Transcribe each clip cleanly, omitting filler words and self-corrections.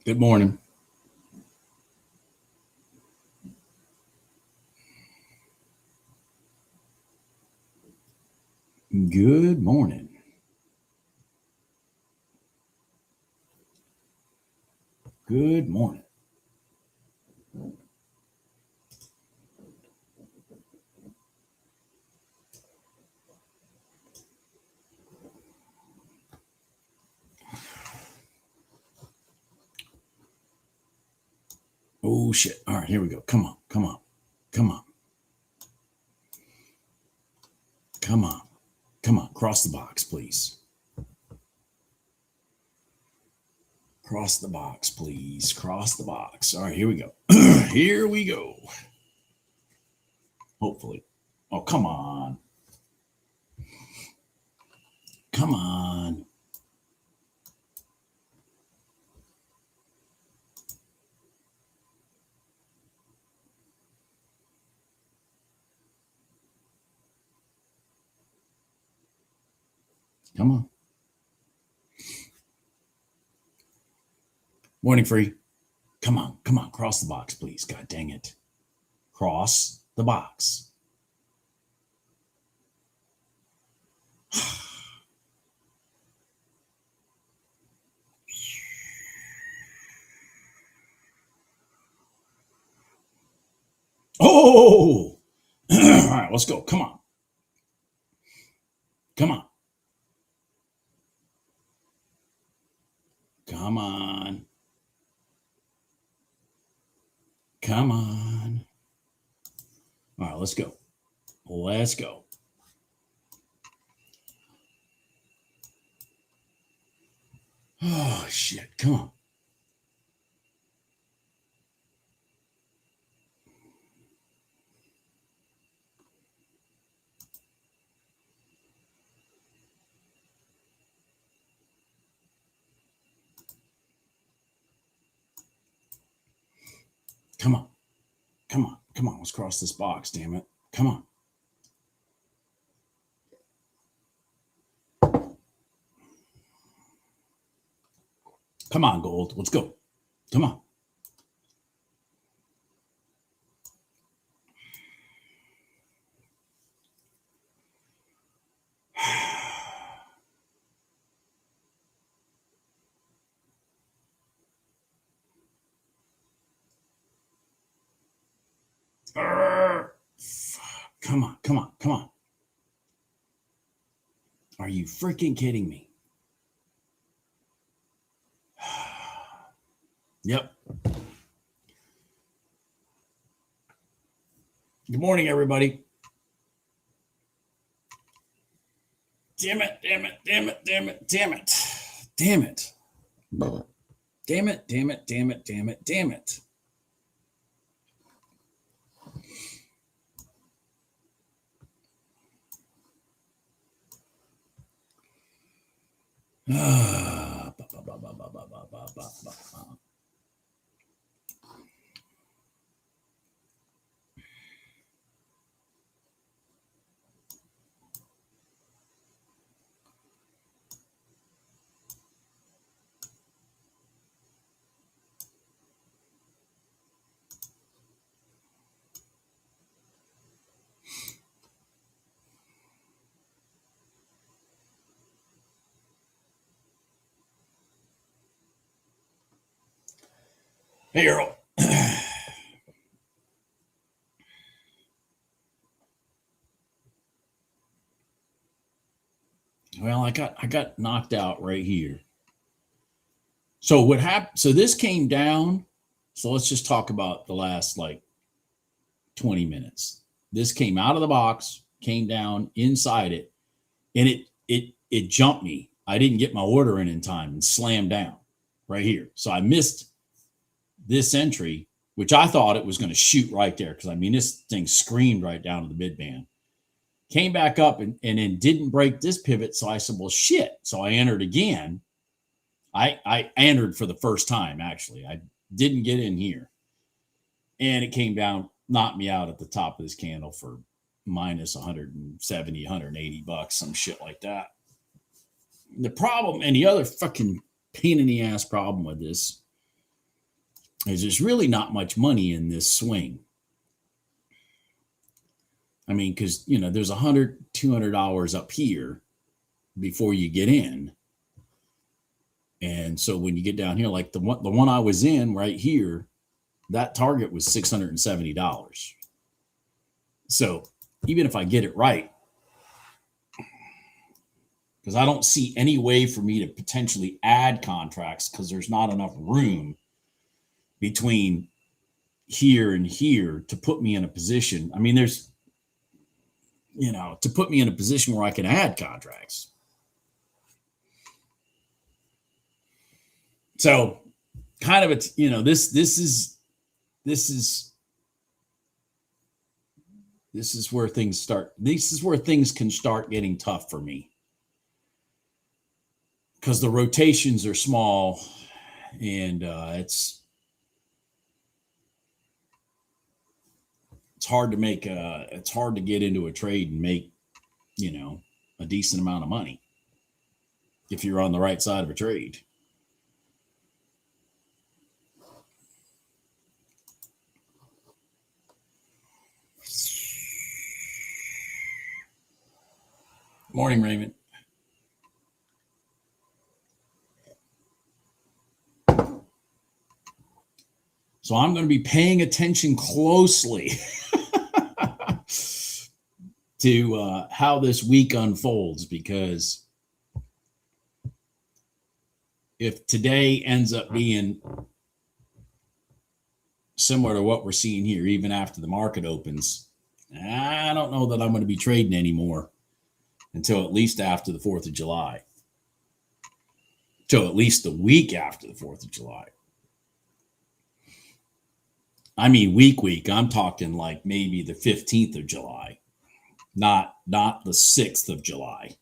Good morning. Good morning. Good morning. Oh, shit. All right, here we go. Come on. Come on. Come on. Come on. Come on. Cross the box, please. Cross the box, please. Cross the box. All right, here we go. Here we go. Hopefully. Oh, come on. Come on. Come on. Morning, free. Come on. Come on. Cross the box, please. God dang it. Cross the box. Oh, all right, let's go. Come on. Come on. Come on. Come on. All right, let's go. Let's go. Oh, shit. Come on. Come on. Come on. Come on. Let's cross this box, damn it. Come on. Come on, gold. Let's go. Come on. Come on. Come on. Come on. Are you freaking kidding me? Yep. Good morning, everybody. Damn it, damn it, damn it, damn it, damn it, damn it. Damn it, damn it, damn it, damn it, damn it. Hey, Earl. Well, I got knocked out right here. So what happened? So this came down. So let's just talk about the last like 20 minutes. This came out of the box, came down inside it, and it jumped me. I didn't get my order in time and slammed down right here. So I missed this entry, which I thought it was going to shoot right there because I mean this thing screamed right down to the mid band. Came back up and then didn't break this pivot. So I said, well, shit. So I entered again. I entered for the first time, actually. I didn't get in here. And it came down, knocked me out at the top of this candle for minus 170, 180 bucks, some shit like that. The problem, and the other fucking pain in the ass problem with this There's really not much money in this swing. I mean, because, there's $100, $200 up here before you get in. And so when you get down here, like the one I was in right here, that target was $670. So even if I get it right, because I don't see any way for me to potentially add contracts because there's not enough room between here and here to put me in a position. I mean, there's, to put me in a position where I can add contracts. So kind of it's, this is where things start. This is where things can start getting tough for me, because the rotations are small, and it's hard to make it's hard to get into a trade and make, a decent amount of money if you're on the right side of a trade. Morning, Raymond. So I'm going to be paying attention closely to how this week unfolds, because if today ends up being similar to what we're seeing here, even after the market opens, I don't know that I'm going to be trading anymore until at least after the 4th of July. Till at least the week after the 4th of July. I mean, week. I'm talking like maybe the 15th of July, not the 6th of July.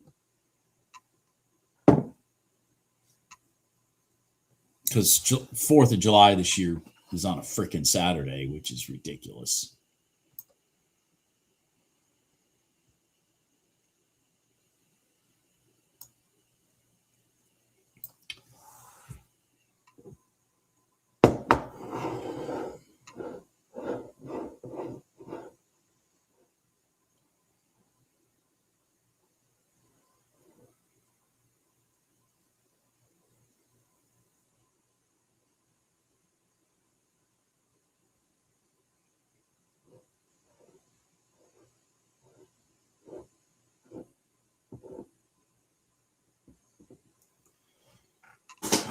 Because 4th of July this year is on a freaking Saturday, which is ridiculous.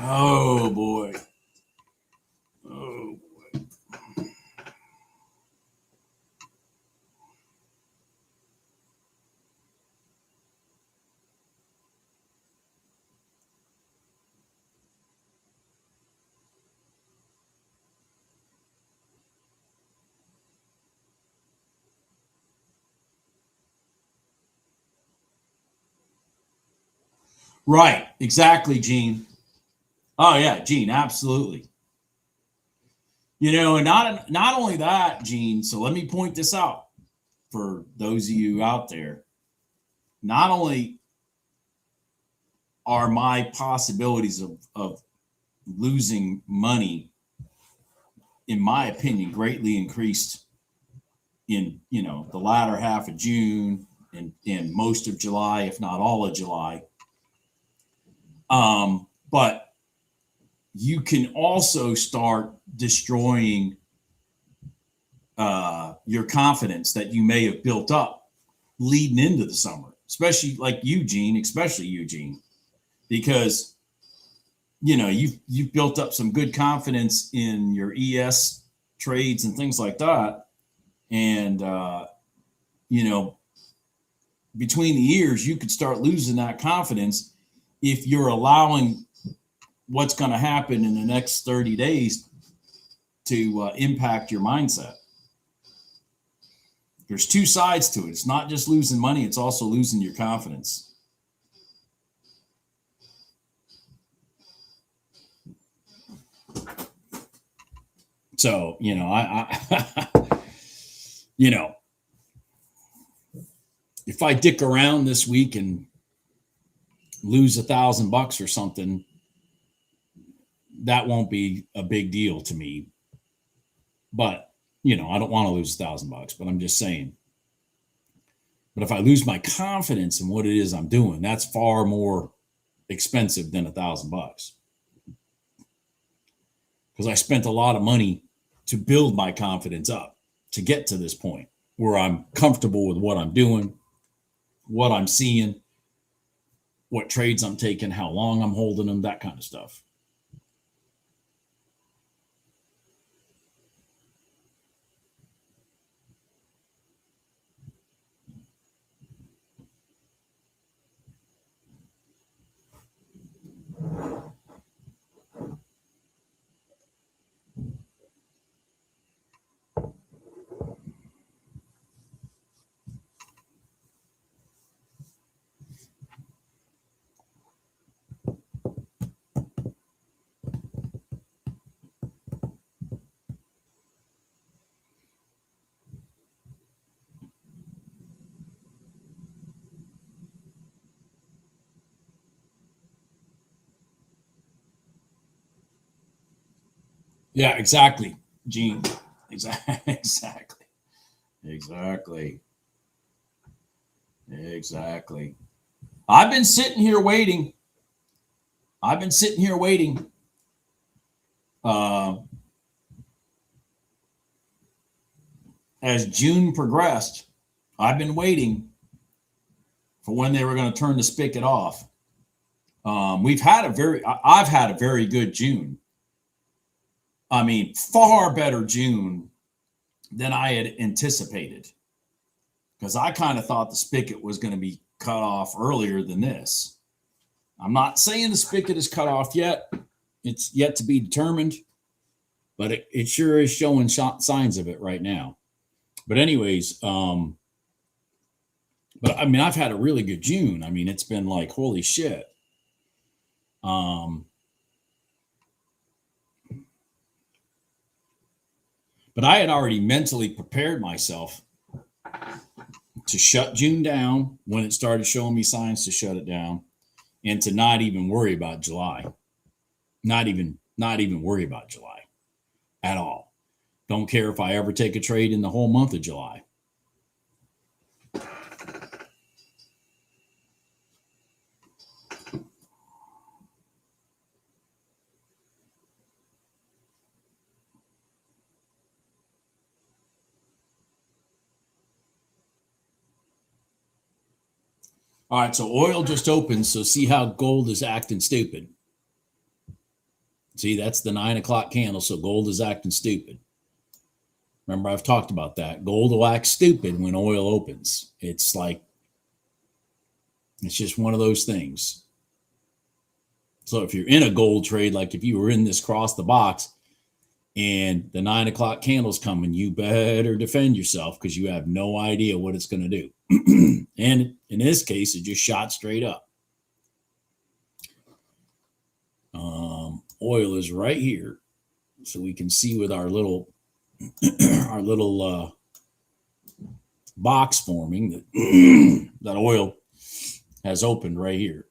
Oh boy. Oh boy. Right. Exactly, Gene. Oh yeah, Gene, absolutely. And not only that, Gene, so let me point this out for those of you out there. Not only are my possibilities of losing money, in my opinion, greatly increased in, the latter half of June and most of July, if not all of July. But you can also start destroying your confidence that you may have built up leading into the summer, especially like Eugene, because you've built up some good confidence in your ES trades and things like that, and between the years you could start losing that confidence if you're allowing what's going to happen in the next 30 days to impact your mindset. There's two sides to it. It's not just losing money, it's also losing your confidence. So, if I dick around this week and lose $1,000 or something, that won't be a big deal to me. But, you know, I don't want to lose $1,000, but I'm just saying. But if I lose my confidence in what it is I'm doing, that's far more expensive than $1,000. Because I spent a lot of money to build my confidence up to get to this point where I'm comfortable with what I'm doing, what I'm seeing, what trades I'm taking, how long I'm holding them, that kind of stuff. Yeah, exactly, Gene. Exactly. Exactly. Exactly. I've been sitting here waiting. I've been sitting here waiting. Uh, as June progressed, I've been waiting for when they were going to turn the spigot off. I've had a very good June. I mean, far better June than I had anticipated. Because I kind of thought the spigot was going to be cut off earlier than this. I'm not saying the spigot is cut off yet. It's yet to be determined, but it sure is showing signs of it right now. But anyways, but I mean, I've had a really good June. I mean, it's been like, holy shit. But I had already mentally prepared myself to shut June down when it started showing me signs to shut it down, and to not even worry about July. Not even worry about July at all. Don't care if I ever take a trade in the whole month of July. All right, so oil just opened, so see how gold is acting stupid. See, that's the 9 o'clock candle, so gold is acting stupid. Remember, I've talked about that. Gold will act stupid when oil opens. It's like, it's just one of those things. So if you're in a gold trade, like if you were in this cross the box and the 9 o'clock candle's coming, you better defend yourself because you have no idea what it's going to do. And in this case, it just shot straight up. Oil is right here, so we can see with our little box forming that that oil has opened right here.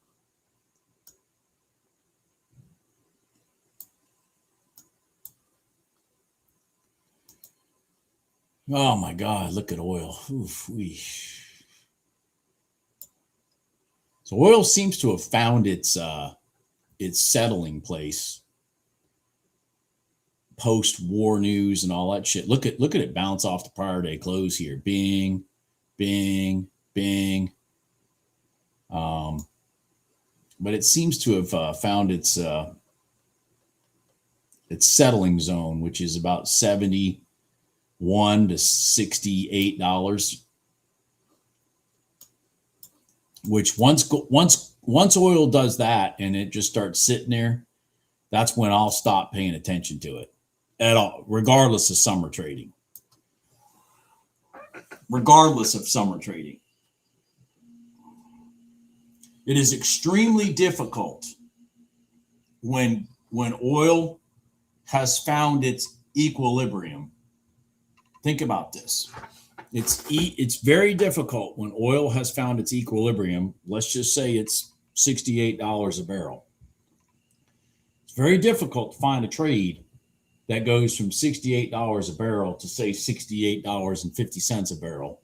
Oh my God, look at oil. Oof, so oil seems to have found its settling place post-war news and all that shit. Look at it bounce off the prior day close here. Bing, bing, bing. But it seems to have found its settling zone, which is about $71 to $68. Which once oil does that and it just starts sitting there, that's when I'll stop paying attention to it at all, regardless of summer trading. Regardless of summer trading. It is extremely difficult when oil has found its equilibrium. Think about this. It's very difficult when oil has found its equilibrium. Let's just say it's $68 a barrel. It's very difficult to find a trade that goes from $68 a barrel to say $68.50 a barrel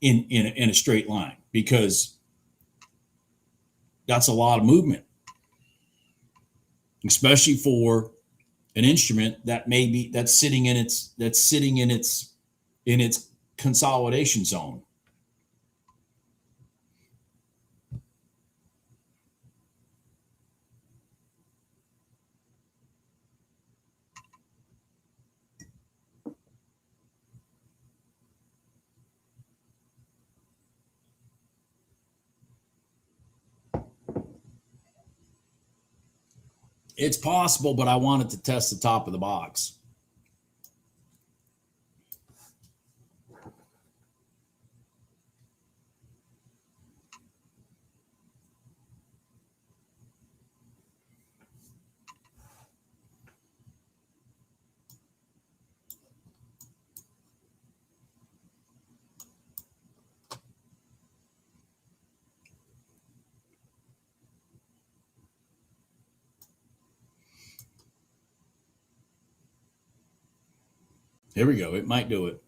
in a straight line, because that's a lot of movement, especially for an instrument that that's sitting in its consolidation zone. It's possible, but I wanted to test the top of the box. Here we go. It might do it.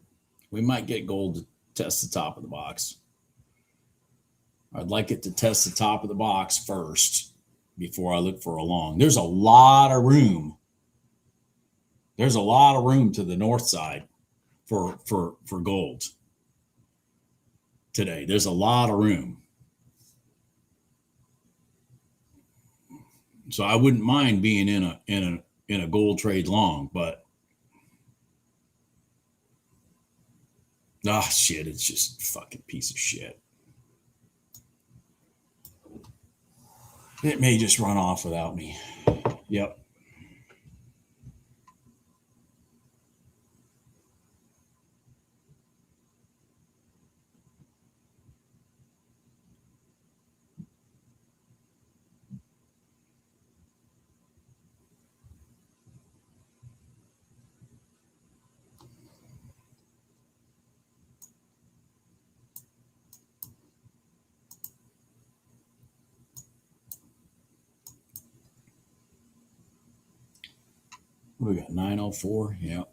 We might get gold to test the top of the box. I'd like it to test the top of the box first before I look for a long. There's a lot of room. There's a lot of room to the north side for gold today. There's a lot of room. So I wouldn't mind being in a gold trade long, but shit, it's just a fucking piece of shit. It may just run off without me. Yep. We got 904. Yeah.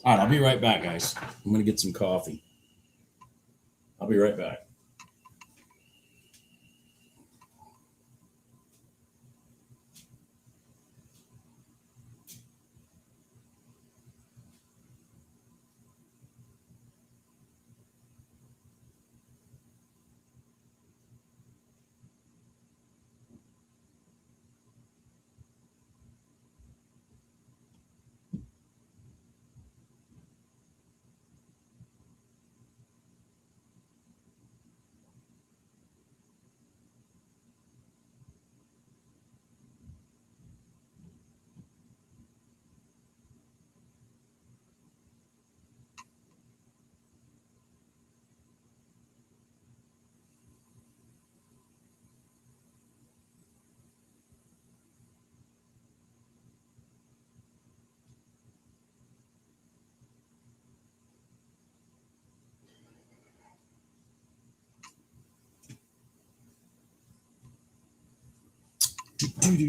All right, I'll be right back, guys. I'm going to get some coffee. I'll be right back.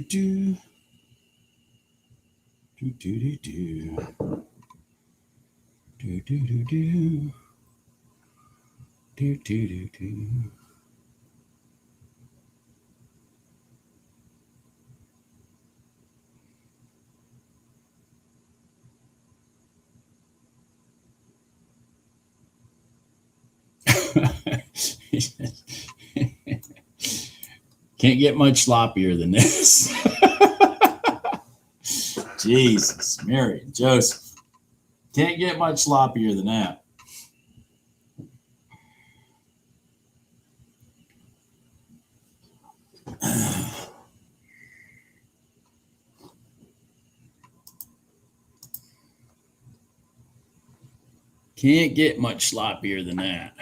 Do. Can't get much sloppier than this. Jesus, Mary and Joseph. Can't get much sloppier than that. Can't get much sloppier than that.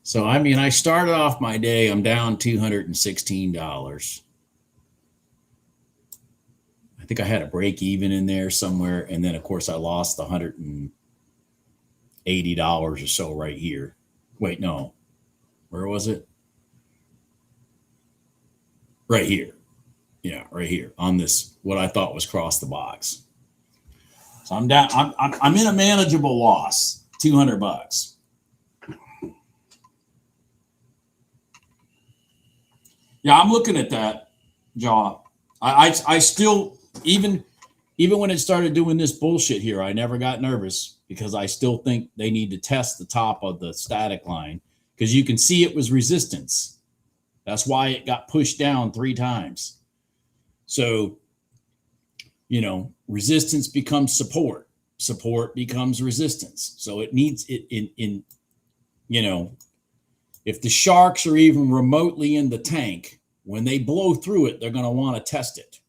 So, I mean, I started off my day, I'm down $216. I think I had a break even in there somewhere. And then, of course, I lost the $180 or so right here. Wait, no. Where was it? Right here. Yeah, right here on this, what I thought was cross the box. So I'm down. I'm in a manageable loss, $200. Yeah, I'm looking at that, Jaw. I still, even when it started doing this bullshit here, I never got nervous because I still think they need to test the top of the static line because you can see it was resistance. That's why it got pushed down 3 times. So, resistance becomes support. Support becomes resistance. So it needs it in if the sharks are even remotely in the tank, when they blow through it, they're going to want to test it.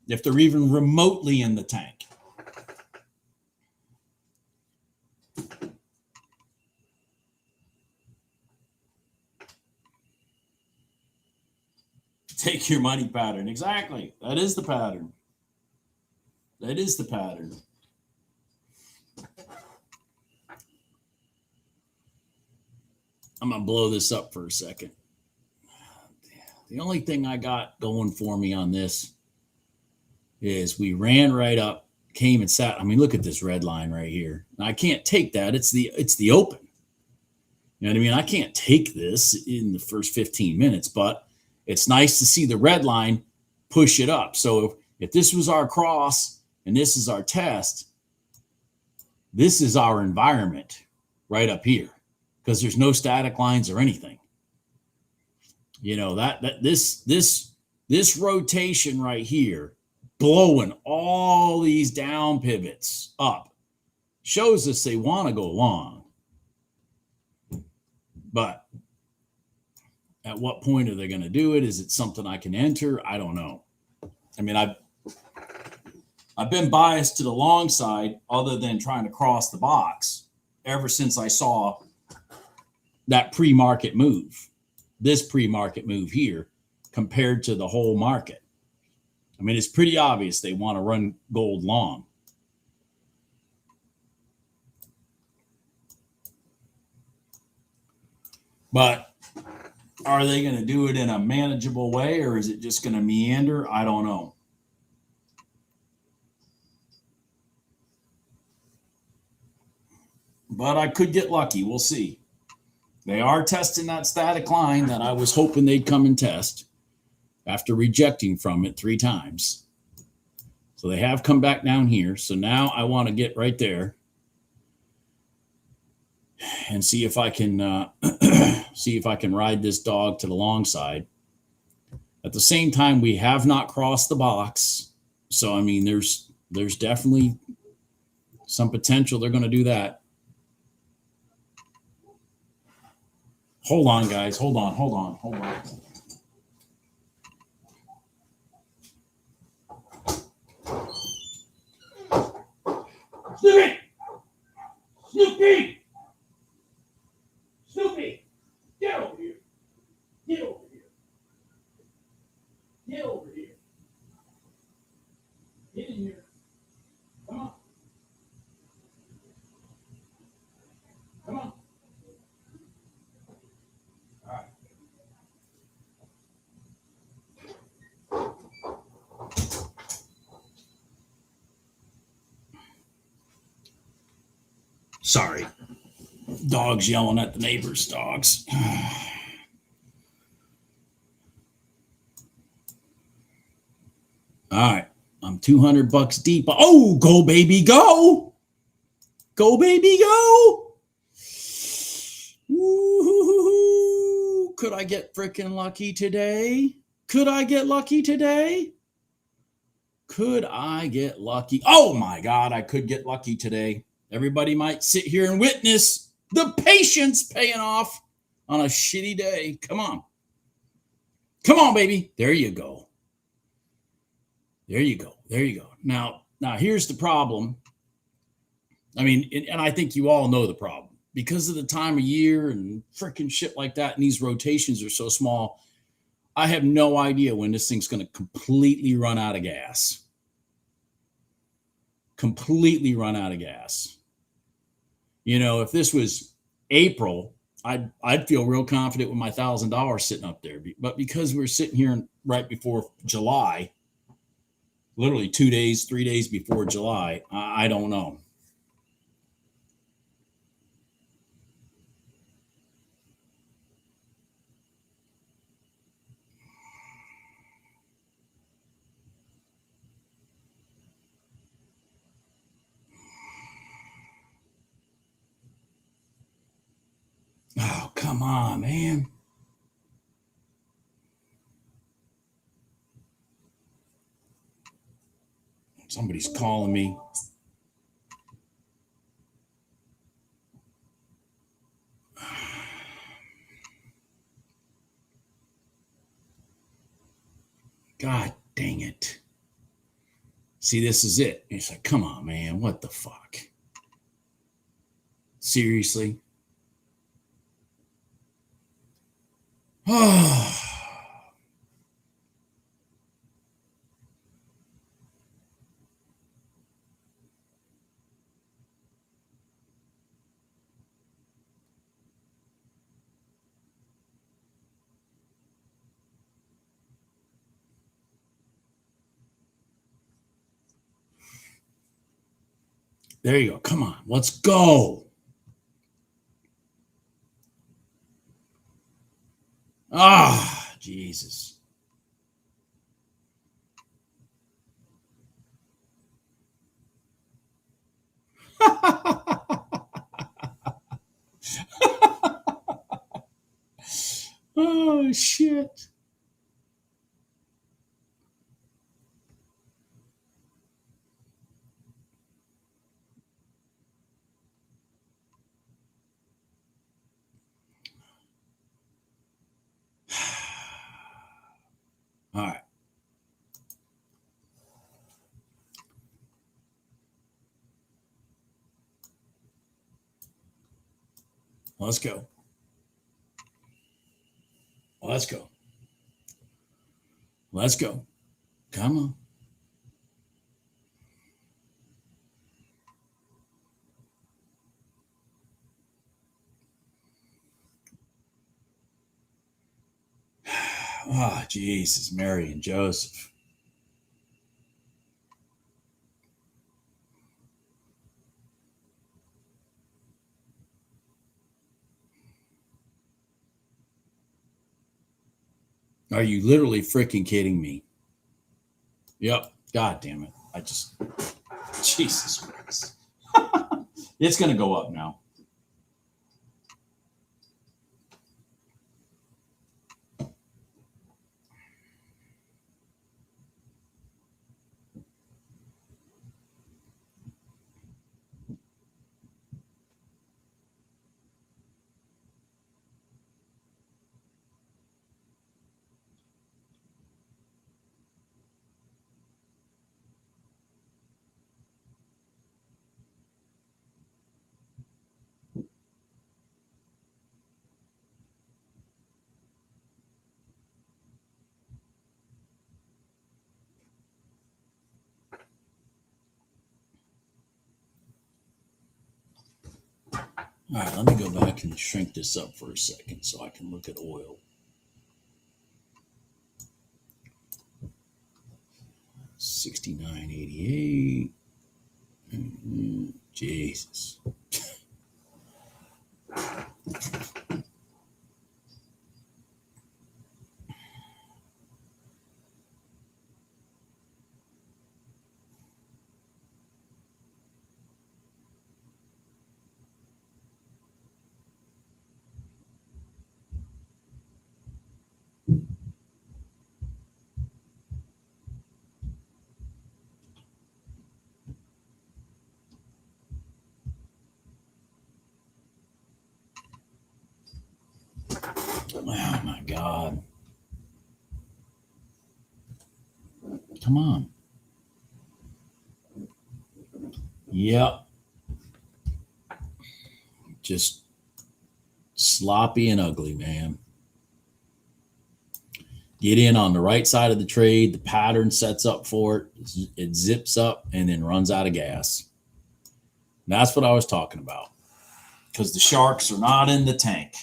If they're even remotely in the tank. Take your money pattern. Exactly. That is the pattern. That is the pattern. I'm going to blow this up for a second. The only thing I got going for me on this is we ran right up, came and sat. I mean, look at this red line right here. Now, I can't take that. It's the open. You know what I mean? I can't take this in the first 15 minutes, but it's nice to see the red line push it up. So if this was our cross and this is our test, this is our environment right up here because there's no static lines or anything. This rotation right here, blowing all these down pivots up, shows us they want to go long. But at what point are they going to do it? Is it something I can enter? I don't know. I mean, I've been biased to the long side other than trying to cross the box ever since I saw that pre-market move, this pre-market move here compared to the whole market. I mean, it's pretty obvious they want to run gold long. But are they going to do it in a manageable way or is it just going to meander? I don't know. But I could get lucky. We'll see. They are testing that static line that I was hoping they'd come and test after rejecting from it 3 times. So they have come back down here. So now I want to get right there and see if I can ride this dog to the long side. At the same time, we have not crossed the box. So, I mean, there's definitely some potential they're going to do that. Hold on, guys. Hold on. Snoopy! Get over here. Get over here. Get in here. Come on. All right. Sorry. Dogs yelling at the neighbor's dogs. All right. I'm 200 bucks deep. Oh, go baby, go. Go baby, go. Woo-hoo-hoo-hoo. Could I get freaking lucky today? Could I get lucky today? Could I get lucky? Oh my God, I could get lucky today. Everybody might sit here and witness the patience paying off on a shitty day. Come on. Come on, baby. There you go. There you go. There you go. Now here's the problem. I mean, and I think you all know the problem. Because of the time of year and freaking shit like that, and these rotations are so small, I have no idea when this thing's going to completely run out of gas. Completely run out of gas. You know, if this was April, I'd feel real confident with my $1,000 sitting up there. But because we're sitting here right before July, literally 2 days, 3 days before July, I don't know. Oh, come on, man. Somebody's calling me. God dang it. See, this is it. It's like, come on, man. What the fuck? Seriously? Oh. There you go. Come on. Let's go. Ah, Jesus. Oh, shit. All right. Let's go. Let's go. Let's go. Come on. Oh, Jesus, Mary and Joseph. Are you literally freaking kidding me? Yep. God damn it. Jesus Christ. It's going to go up now. All right, let me go back and shrink this up for a second so I can look at oil. $69.88. Jesus. Oh my God. Come on. Yep. Just sloppy and ugly, man. Get in on the right side of the trade. The pattern sets up for it. It zips up and then runs out of gas. And that's what I was talking about. Because the sharks are not in the tank.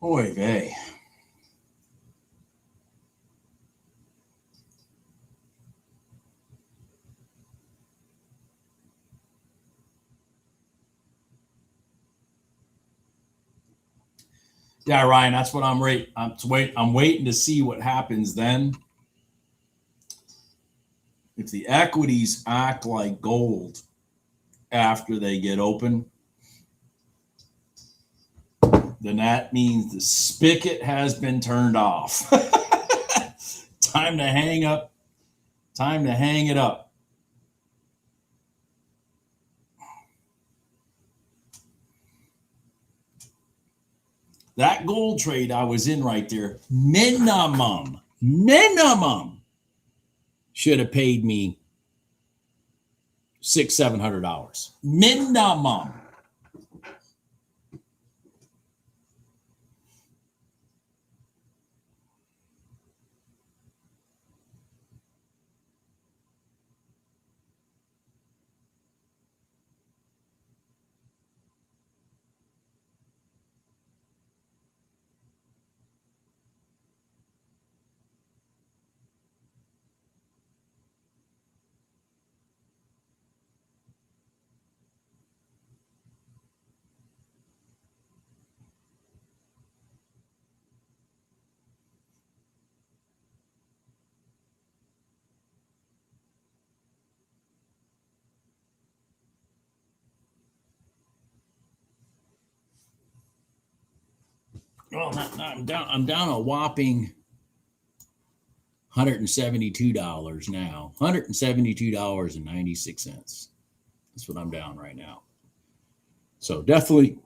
Oy vey. Yeah, Ryan, that's what I'm waiting to see what happens then. If the equities act like gold after they get open, then that means the spigot has been turned off. Time to hang up. Time to hang it up. That gold trade I was in right there, minimum should have paid me $600-700 minimum. Well, I'm down a whopping $172 now. $172.96. That's what I'm down right now. So definitely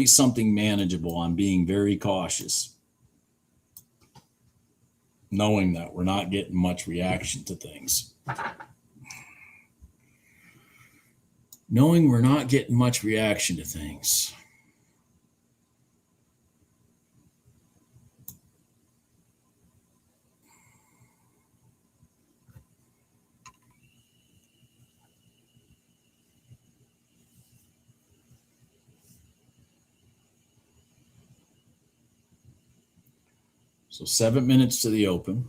something manageable. I'm being very cautious. knowing that we're not getting much reaction to things. Knowing we're not getting much reaction to things. So 7 minutes to the open.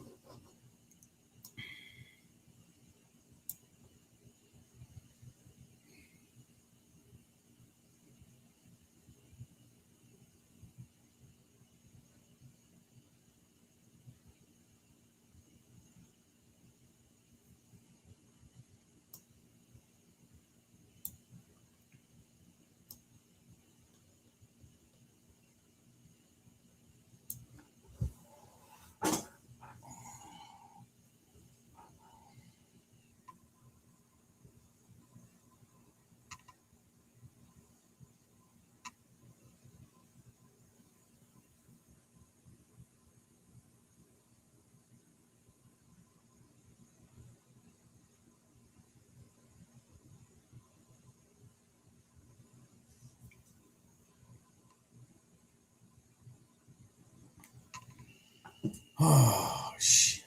Oh, shit.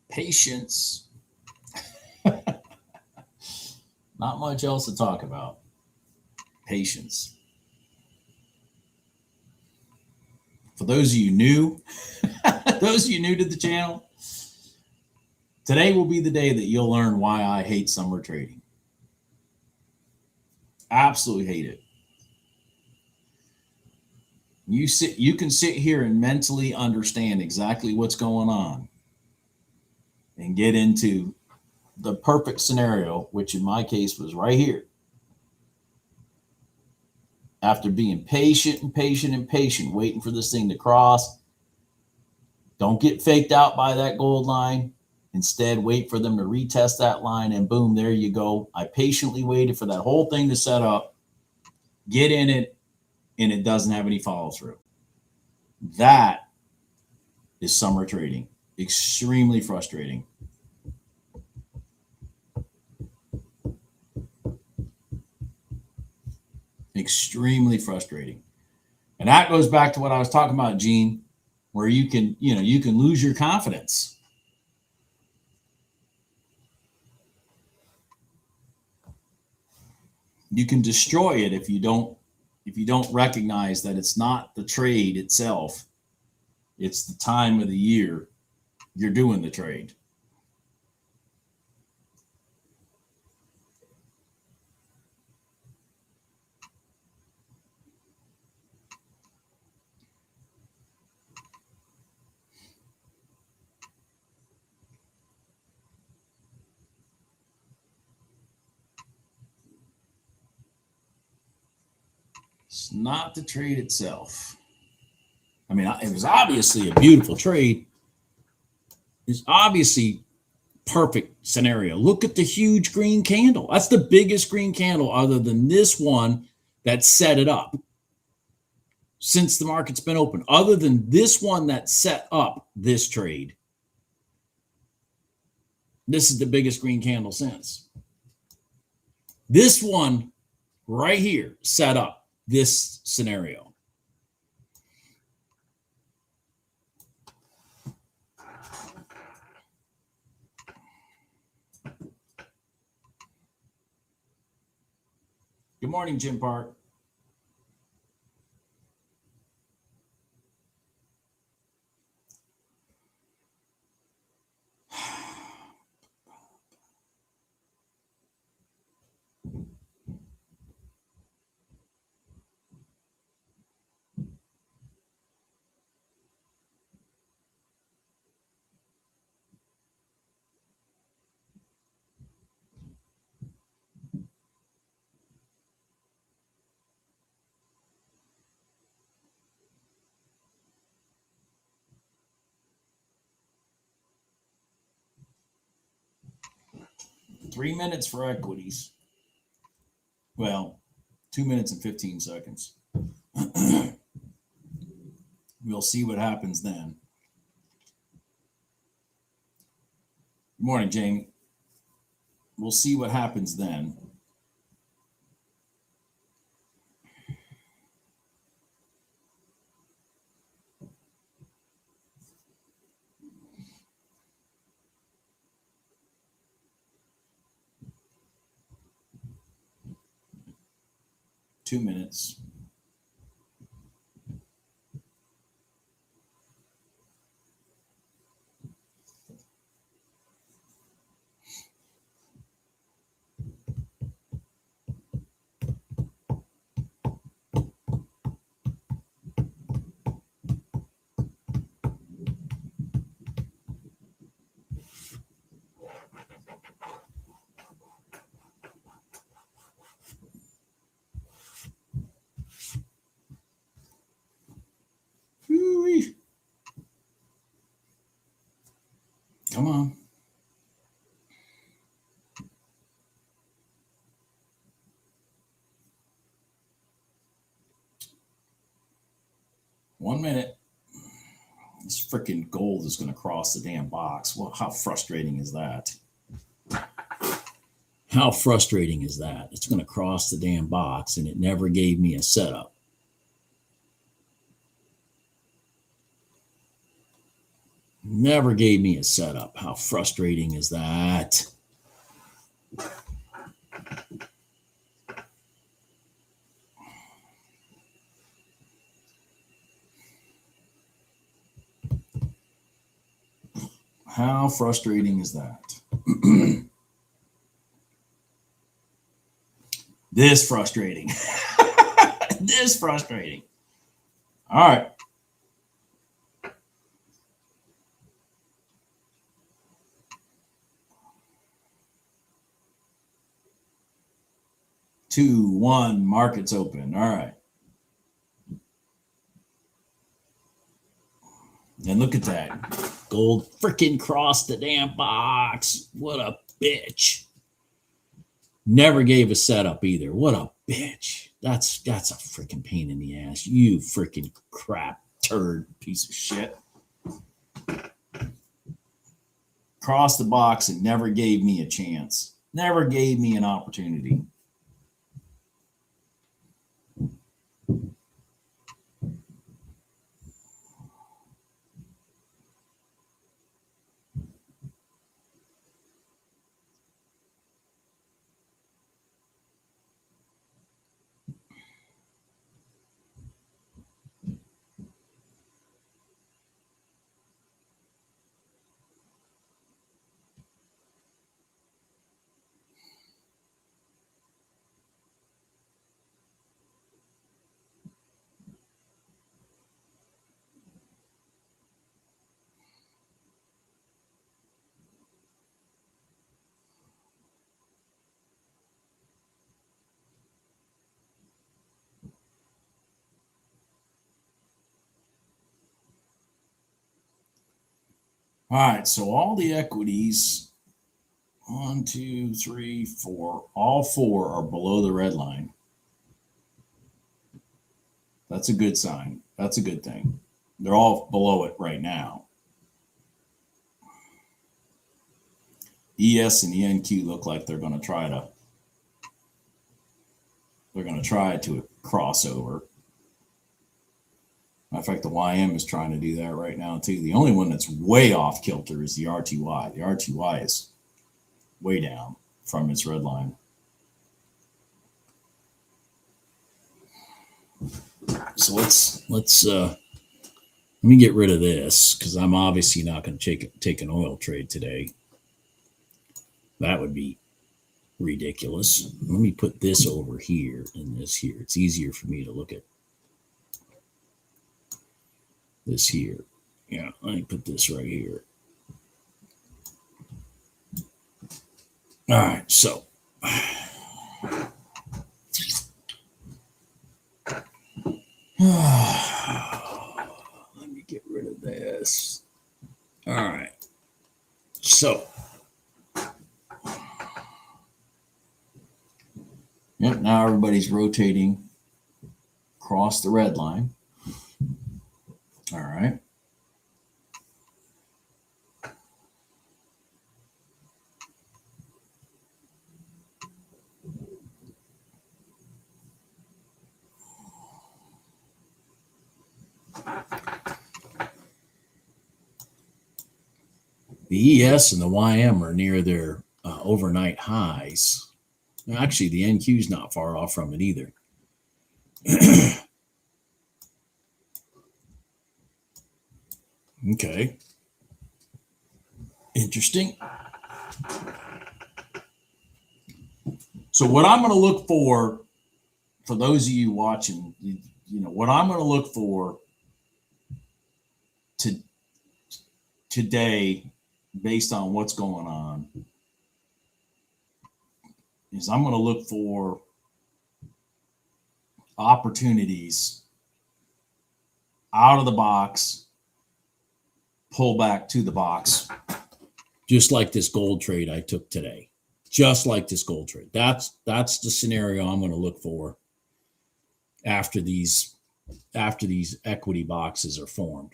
Patience. Not much else to talk about. Patience. For those of you new, those of you new to the channel, today will be the day that you'll learn why I hate summer trading. Absolutely hate it. You can sit here and mentally understand exactly what's going on and get into the perfect scenario, which in my case was right here. After being patient and patient and patient, waiting for this thing to cross, don't get faked out by that gold line. Instead, wait for them to retest that line, and boom, there you go. I patiently waited for that whole thing to set up, get in it, and it doesn't have any follow through. That is summer trading. Extremely frustrating. Extremely frustrating. And that goes back to what I was talking about, Gene, where you can lose your confidence. You can destroy it if you don't recognize that it's not the trade itself. It's the time of the year you're doing the trade. It's not the trade itself. I mean, it was obviously a beautiful trade. It's obviously perfect scenario. Look at the huge green candle. That's the biggest green candle other than this one that set it up since the market's been open. Other than this one that set up this trade, this is the biggest green candle since. This one right here set up this scenario. Good morning, Jim Park. 3 minutes for equities. Well, 2 minutes and 15 seconds. We'll see what happens then. Good morning, Jamie. We'll see what happens then. Two minutes. Come on. One minute. This freaking gold is going to cross the damn box. Well, how frustrating is that? How frustrating is that? It's going to cross the damn box and it never gave me a setup. Never gave me a setup. How frustrating is that? How frustrating is that? This frustrating. This frustrating. All right. Two, one, markets open. All right. And look at that. Gold freaking crossed the damn box. What a bitch. Never gave a setup either. What a bitch. That's a freaking pain in the ass. You freaking crap turd piece of shit. Crossed the box and never gave me a chance. Never gave me an opportunity. All right, so all the equities, 1, 2, 3, 4, all four are below the red line. That's a good sign. That's a good thing. They're all below it right now. ES and the NQ look like they're going to try to cross over. Matter of fact, the YM is trying to do that right now too. The only one that's way off kilter is the RTY. The RTY is way down from its red line. So let's let me get rid of this because I'm obviously not going to take an oil trade today. That would be ridiculous. Let me put this over here and this here. It's easier for me to look at this here. Yeah, let me put this right here. All right, so let me get rid of this. All right, so Yep, now everybody's rotating across the red line. All right. The ES and the YM are near their overnight highs. Actually, the NQ is not far off from it either. Okay. Interesting. So what I'm going to look for those of you watching, what I'm going to look for today, based on what's going on, is I'm going to look for opportunities out of the box, pull back to the box, just like this gold trade I took today. Just like this gold trade. That's the scenario I'm going to look for after these equity boxes are formed.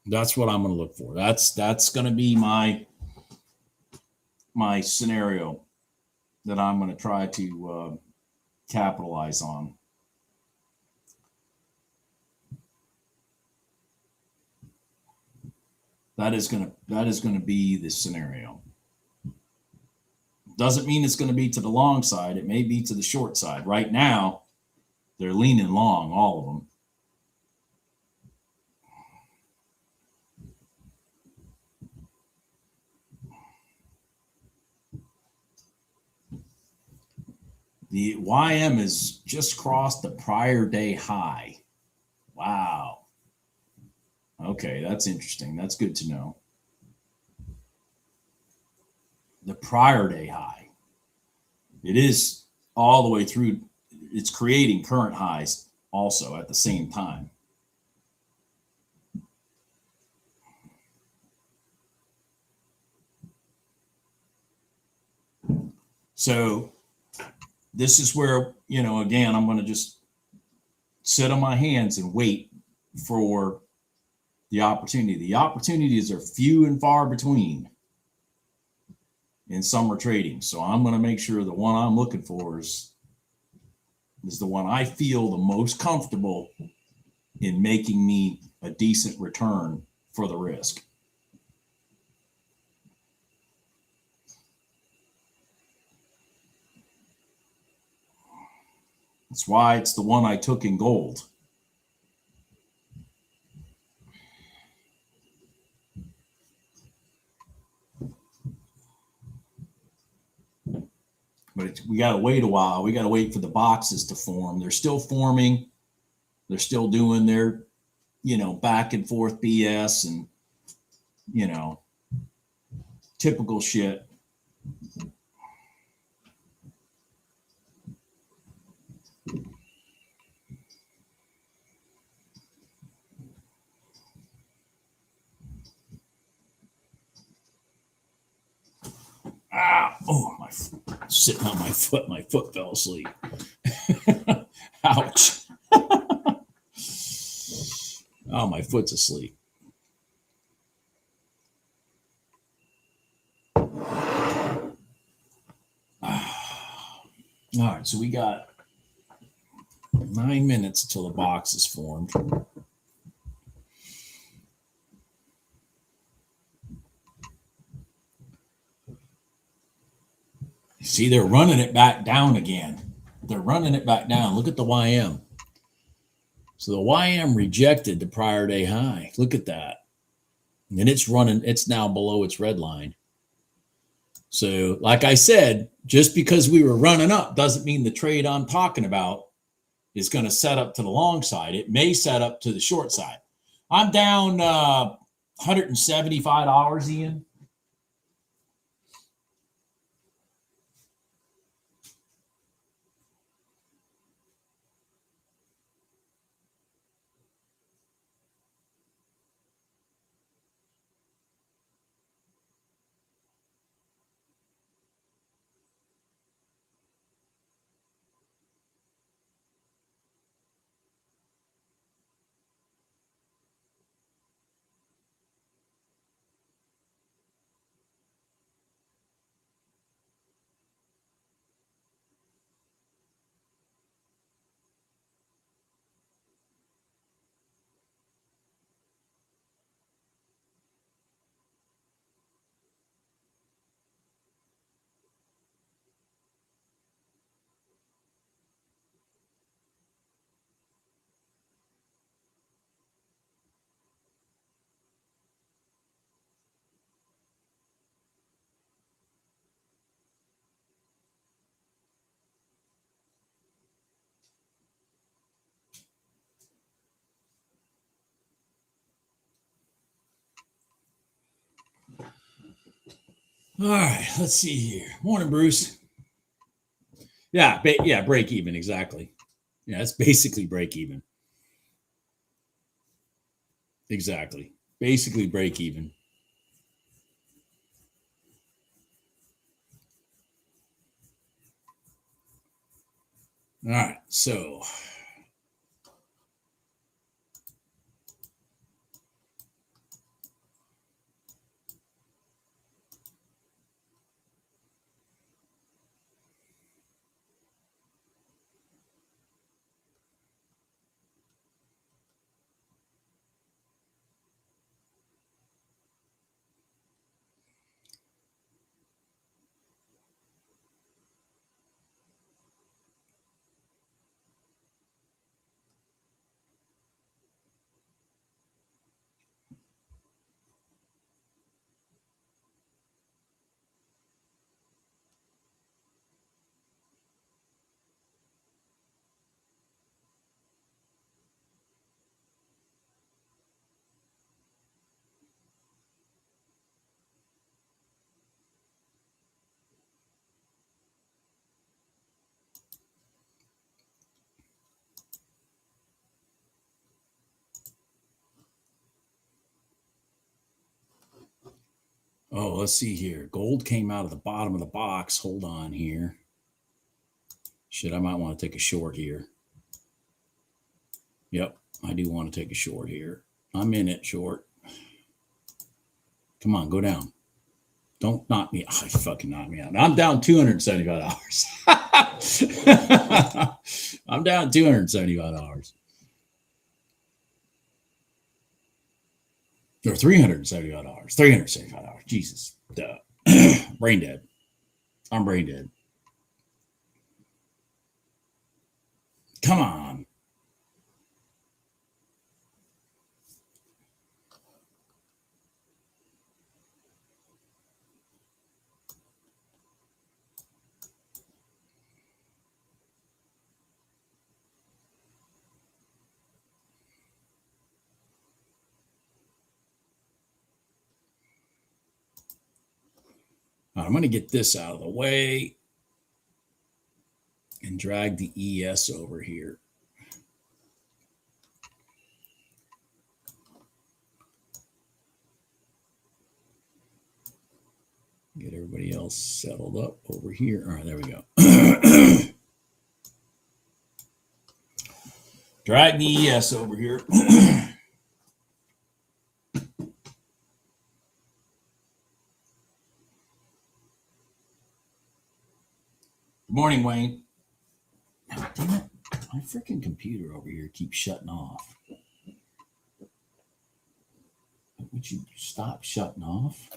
That's what I'm going to look for. That's going to be my scenario that I'm going to try to capitalize on. That is going to be the scenario. Doesn't mean it's going to be to the long side. It may be to the short side. Right now, they're leaning long, all of them. The YM has just crossed the prior day high. Wow. Okay, that's interesting. That's good to know. The prior day high. It is all the way through. It's creating current highs also at the same time. So this is where, again, I'm going to just sit on my hands and wait for the opportunity. The opportunities are few and far between in summer trading. So I'm going to make sure the one I'm looking for is the one I feel the most comfortable in making me a decent return for the risk. That's why it's the one I took in gold. But we got to wait a while. We got to wait for the boxes to form. They're still forming. They're still doing their, back and forth BS and, typical shit. Sitting on my foot fell asleep. Ouch. Oh, my foot's asleep. All right, so we got 9 minutes until the box is formed. See, they're running it back down again. They're running it back down. Look at the YM. So the YM rejected the prior day high. Look at that. And it's now below its red line. So like I said, just because we were running up doesn't mean the trade I'm talking about is going to set up to the long side. It may set up to the short side. I'm down $175, Ian. All right, let's see here. Morning, Bruce. Yeah, yeah, break even, exactly. Yeah, it's basically break even. Exactly. Basically break even. All right, so let's see here. Gold came out of the bottom of the box. Hold on here. Shit, I might want to take a short here. Yep, I do want to take a short here. I'm in it short. Come on, go down. Don't knock me. Oh, you fucking knock me out. I'm down $275. I'm down $275. Or $375. $375. Jesus. Duh. Brain dead. I'm brain dead. Come on. I'm going to get this out of the way and drag the ES over here. Get everybody else settled up over here. All right, there we go. Drag the ES over here. Good morning, Wayne. Oh, damn it. My freaking computer over here keeps shutting off. Would you stop shutting off?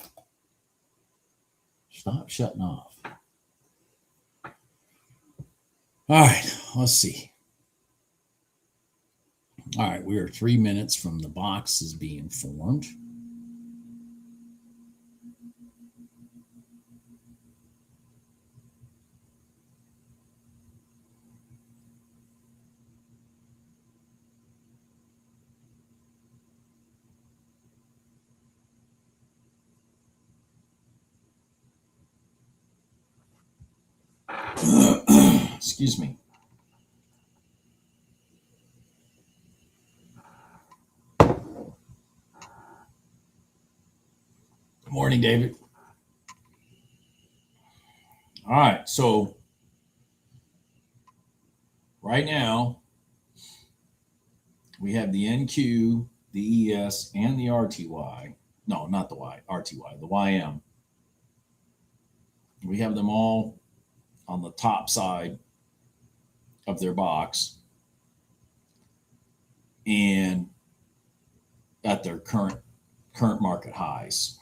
Stop shutting off. All right, let's see. All right, we are 3 minutes from the boxes being formed. Excuse me. Good morning, David. All right, so right now we have the NQ, the ES, and the RTY. No, not the RTY, the YM. We have them all on the top side of their box and at their current market highs.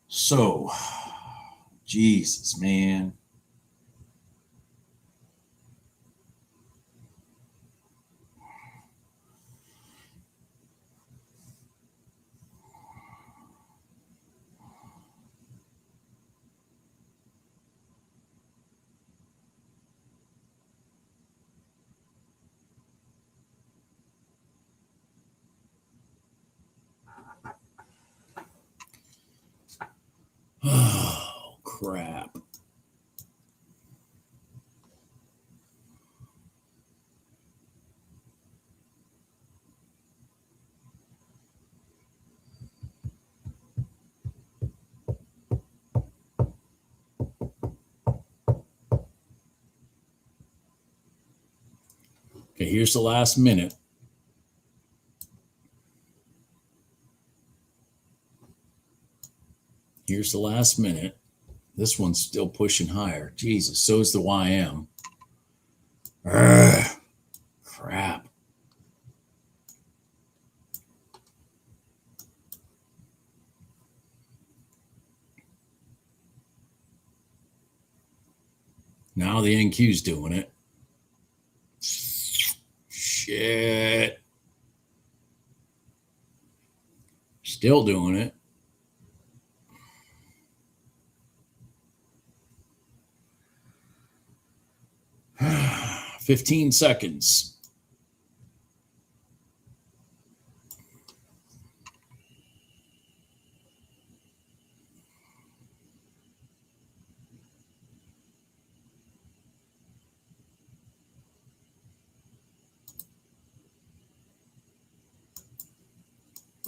So, Jesus, man. Oh, crap. Okay, here's the last minute. Here's the last minute. This one's still pushing higher. Jesus, so is the YM. Urgh, crap. Now the NQ's doing it. Shit. Still doing it. 15 seconds.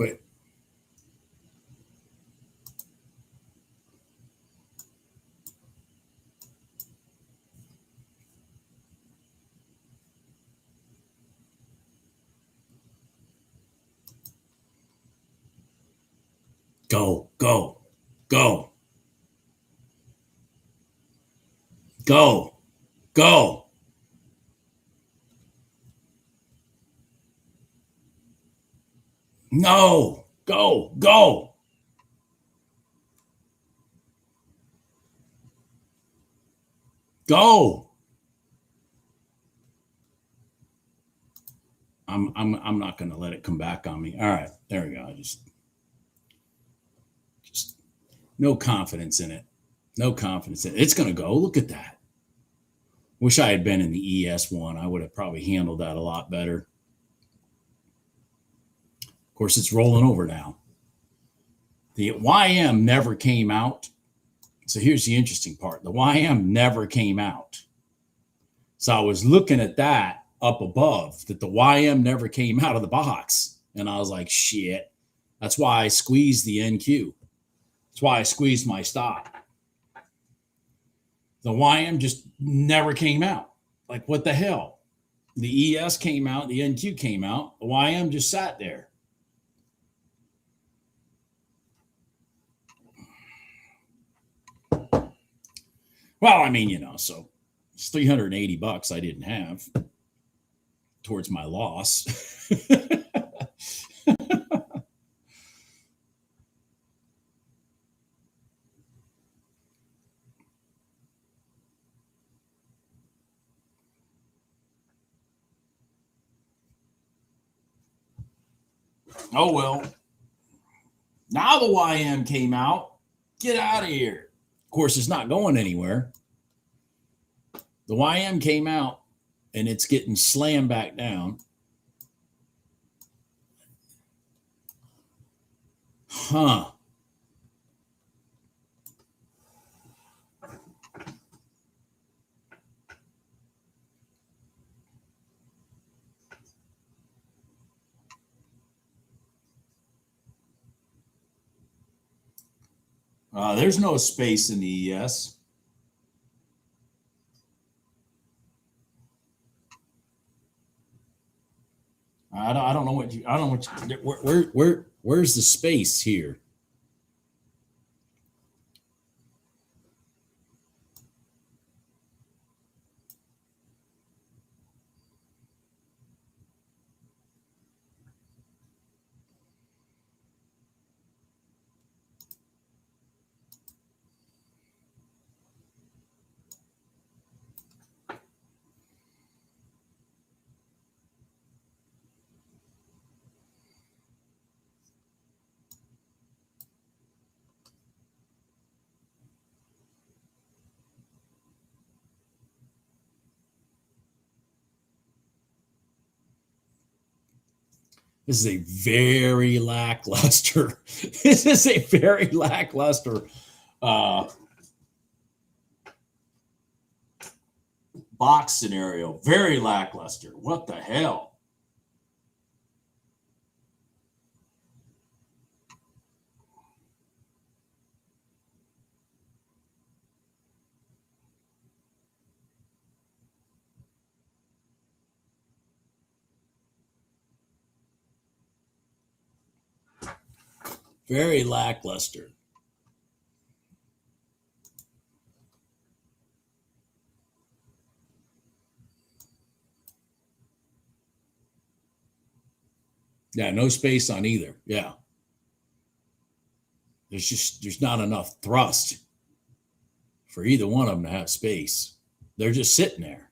Wait. Go, go, go, go, go. No, go, go. Go. I'm not going to let it come back on me. All right, there we go. I just no confidence in it. No confidence in it. It's going to go. Look at that. Wish I had been in the ES one. I would have probably handled that a lot better. Of course, it's rolling over now. The YM never came out. So here's the interesting part. The YM never came out. So I was looking at that up above, that the YM never came out of the box. And I was like, shit. That's why I squeezed the NQ. That's why I squeezed my stop. The YM just never came out. Like, what the hell? The ES came out, the NQ came out, the YM just sat there. Well, I mean, you know, so it's $380 I didn't have towards my loss. Oh, well. Now the YM came out. Get out of here. Of course, it's not going anywhere. The YM came out and it's getting slammed back down. Huh. There's no space in the ES. I don't know what you, I don't know what you, where's the space here? This is a very lackluster. This is a very lackluster Box scenario, very lackluster. What the hell? Very lackluster. Yeah, no space on either. Yeah. There's not enough thrust for either one of them to have space. They're just sitting there.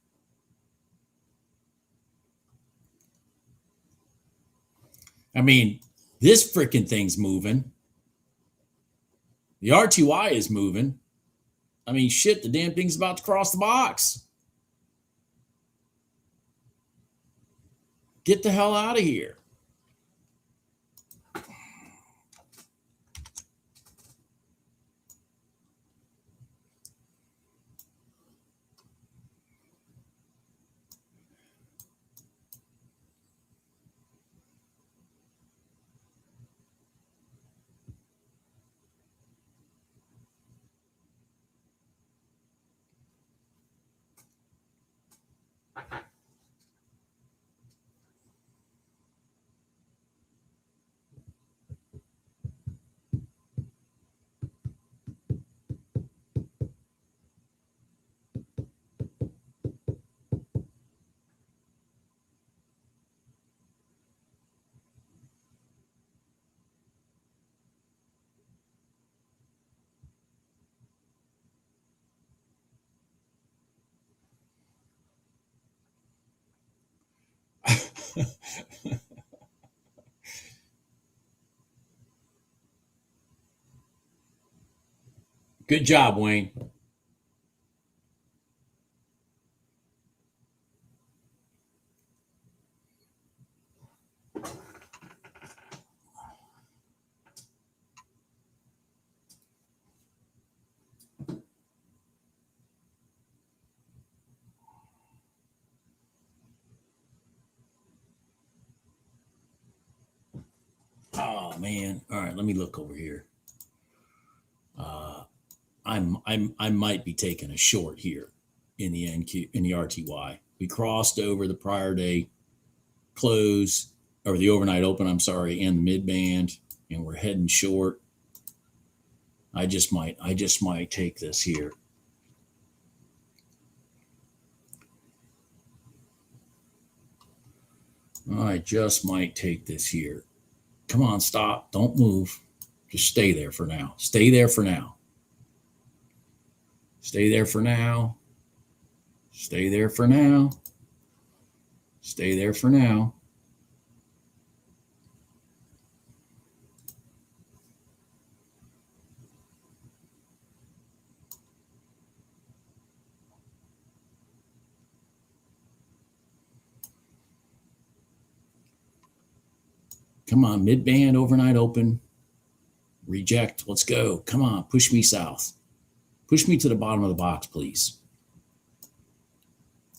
I mean, this freaking thing's moving. The RTY is moving. I mean, shit, the damn thing's about to cross the box. Get the hell out of here. Good job, Wayne. Oh man! All right, let me look over here. I might be taking a short here in the NQ in the RTY. We crossed over the prior day close or the overnight open. I'm sorry, and the mid band, and we're heading short. I just might take this here. I just might take this here. Come on, stop. Don't move. Just stay there for now. Stay there for now. Stay there for now. Stay there for now. Stay there for now. Come on, mid-band, overnight open. Reject. Let's go. Come on, push me south. Push me to the bottom of the box, please.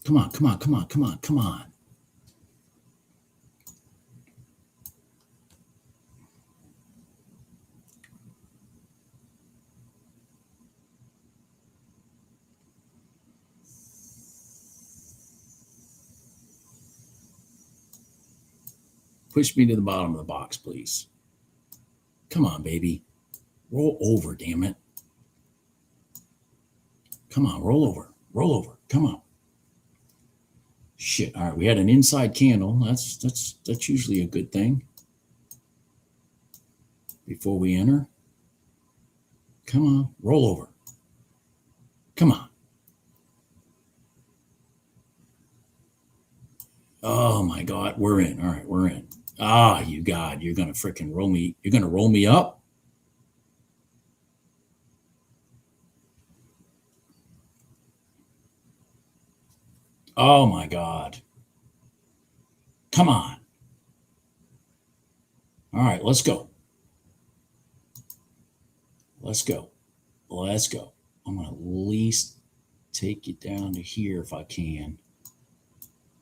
Come on, come on, come on, come on, come on. Push me to the bottom of the box, please. Come on, baby. Roll over, damn it. Come on, roll over. Roll over. Come on. Shit. All right, we had an inside candle. That's usually a good thing. Before we enter. Come on, roll over. Come on. Oh my God, we're in. All right, we're in. Ah, you God, you're gonna freaking roll me. You're gonna roll me up. Oh my God. Come on. All right, let's go. Let's go. Let's go. I'm going to at least take it down to here if I can.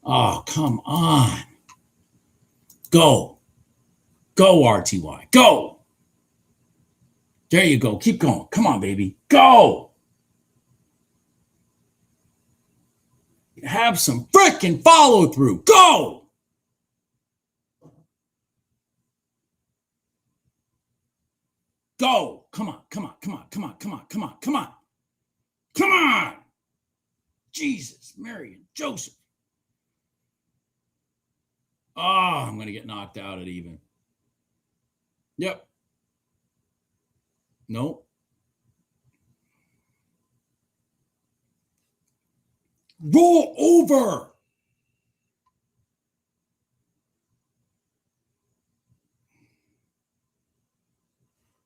Oh, come on. Go. Go, RTY. Go. There you go. Keep going. Come on, baby. Go. Have some freaking follow through. Go. Go. Come on. Come on. Come on. Come on. Come on. Come on. Come on. Come on. Jesus, Mary, and Joseph. Oh, I'm going to get knocked out at even. Yep. Nope. Roll over.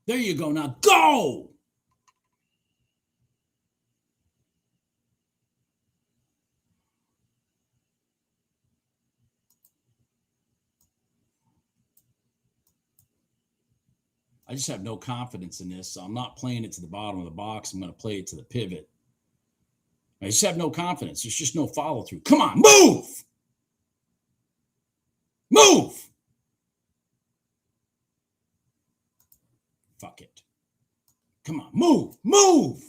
There you go. Now go. I just have no confidence in this. So I'm not playing it to the bottom of the box. I'm going to play it to the pivot. I just have no confidence. There's just no follow through. Come on, move. Move. Fuck it. Come on, move. Move.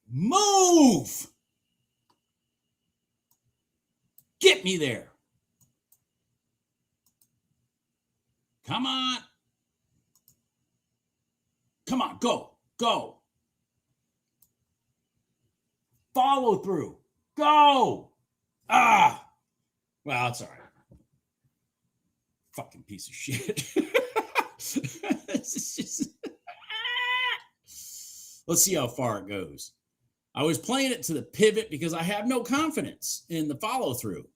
Move. Get me there. Come on. Come on, go. Go. Follow through. Go. Ah. Well, it's all right. Fucking piece of shit. Let's see how far it goes. I was playing it to the pivot because I have no confidence in the follow through.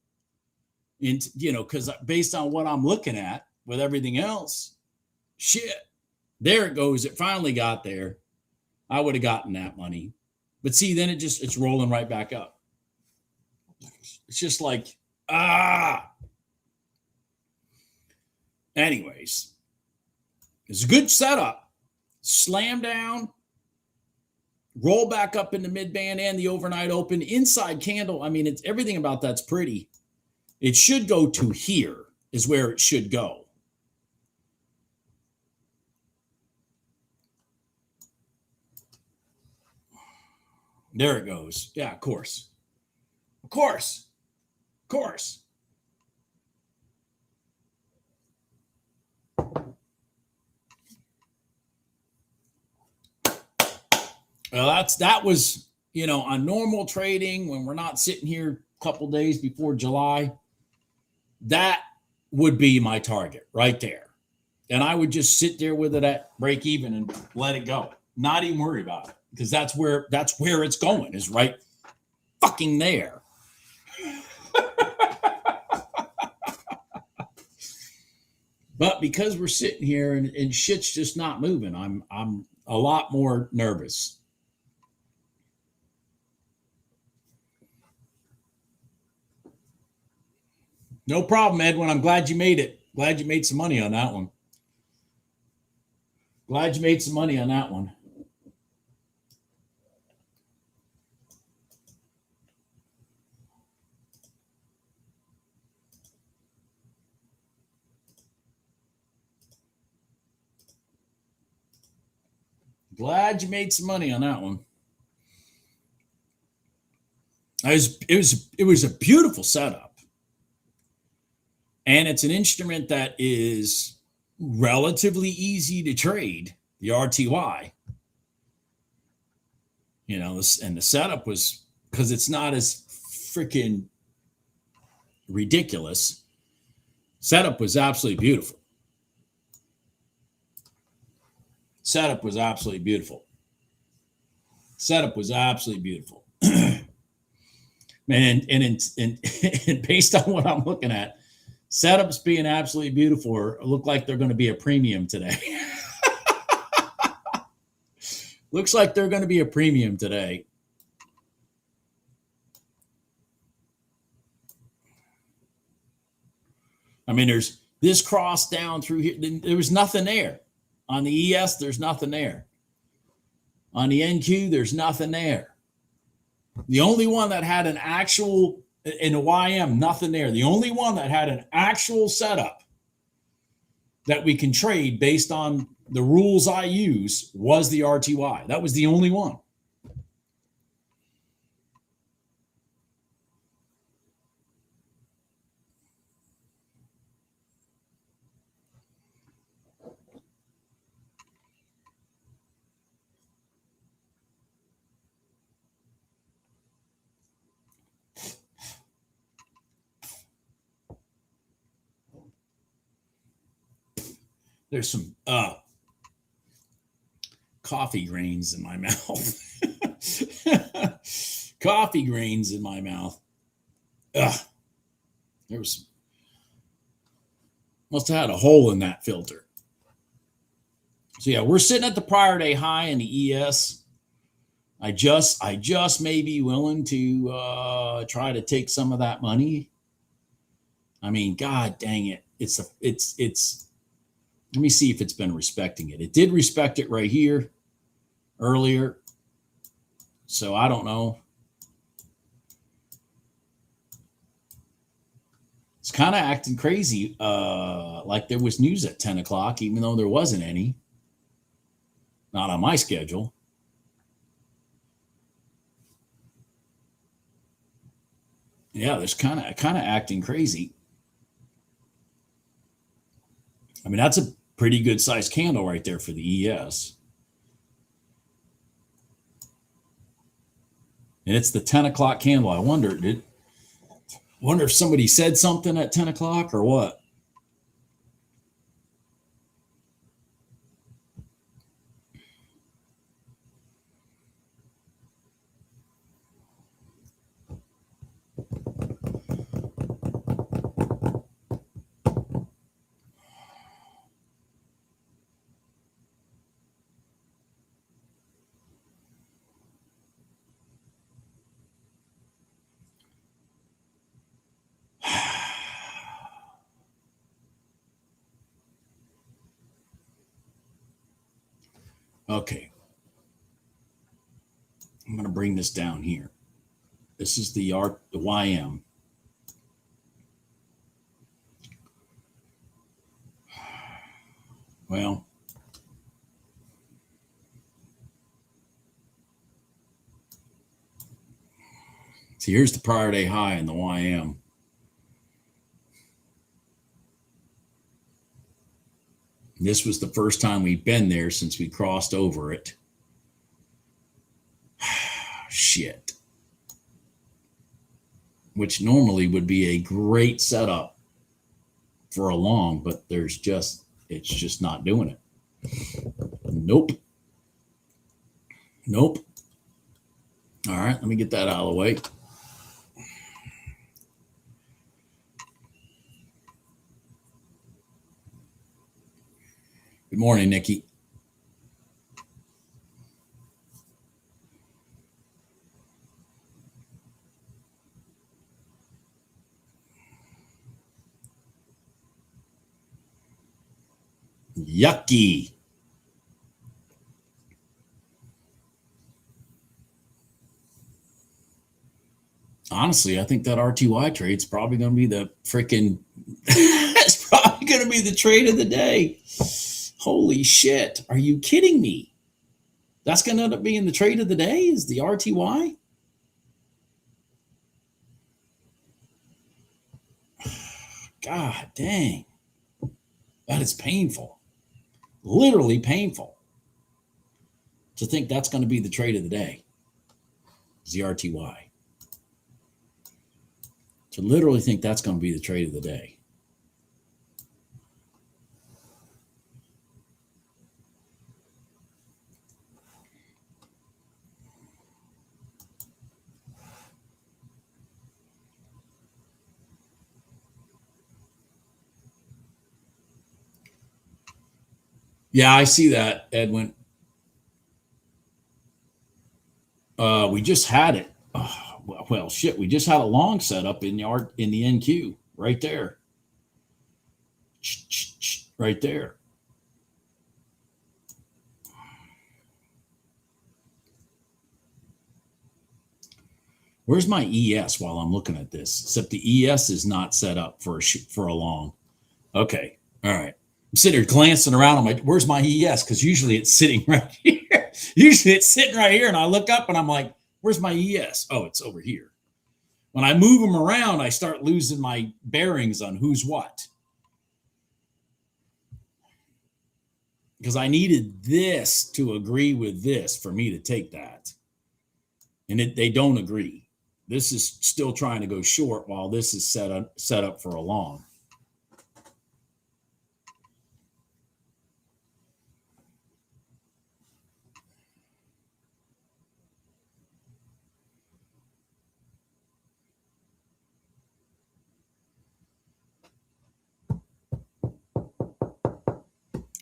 And, because based on what I'm looking at with everything else, shit, there it goes. It finally got there. I would have gotten that money. But see, then it's rolling right back up. It's just like, Anyways, it's a good setup. Slam down, roll back up in the mid-band and the overnight open. Inside candle, I mean, it's everything about that's pretty. It should go to here is where it should go. There it goes. Yeah, of course. Of course. Of course. Well, that was, on normal trading when we're not sitting here a couple days before July, that would be my target right there. And I would just sit there with it at break even and let it go. Not even worry about it because that's where it's going is right fucking there. But because we're sitting here and shit's just not moving, I'm a lot more nervous. No problem, Edwin. I'm glad you made it. Glad you made some money on that one. Glad you made some money on that one. Glad you made some money on that one. It was a beautiful setup. And it's an instrument that is relatively easy to trade, the RTY. And the setup was, because it's not as freaking ridiculous. Setup was absolutely beautiful. Setup was absolutely beautiful. Setup was absolutely beautiful. Man, and based on what I'm looking at, setups being absolutely beautiful look like they're going to be a premium today. Looks like they're going to be a premium today. I mean, there's this cross down through here. There was nothing there. On the ES, there's nothing there. On the NQ, there's nothing there. The only one that had an actual, in the YM, nothing there. The only one that had an actual setup that we can trade based on the rules I use was the RTY. That was the only one. There's some coffee grains in my mouth. Coffee grains in my mouth. There was must have had a hole in that filter. So yeah, we're sitting at the prior day high in the ES. I just may be willing to try to take some of that money. I mean, God dang it. It's let me see if it's been respecting it. It did respect it right here earlier. So I don't know. It's kind of acting crazy, like there was news at 10 o'clock, even though there wasn't any. Not on my schedule. Yeah, there's kind of acting crazy. I mean, that's a pretty good sized candle right there for the ES. And it's the 10 o'clock candle. I wonder if somebody said something at 10 o'clock or what. Okay. I'm going to bring this down here. This is the YM. Well, see, here's the prior day high in the YM. This was the first time we've been there since we crossed over it. Shit. Which normally would be a great setup for a long, but it's just not doing it. Nope. All right, let me get that out of the way. Good morning, Nikki. Yucky. Honestly, I think that RTY trade's probably going to be the freaking, it's probably going to be the trade of the day. Holy shit. Are you kidding me? That's going to end up being the trade of the day is the RTY? God dang. That is painful. Literally painful to think that's going to be the trade of the day. Is the RTY. To literally think that's going to be the trade of the day. Yeah, I see that, Edwin. We just had it. Well, shit. We just had a long setup in the NQ right there. right there. Where's my ES while I'm looking at this? Except the ES is not set up for a long. Okay. All right. I'm sitting here glancing around. Where's my ES? Because usually it's sitting right here. Usually it's sitting right here. And I look up and I'm like, where's my ES? Oh, it's over here. When I move them around, I start losing my bearings on who's what. Because I needed this to agree with this for me to take that. And they don't agree. This is still trying to go short while this is set up for a long.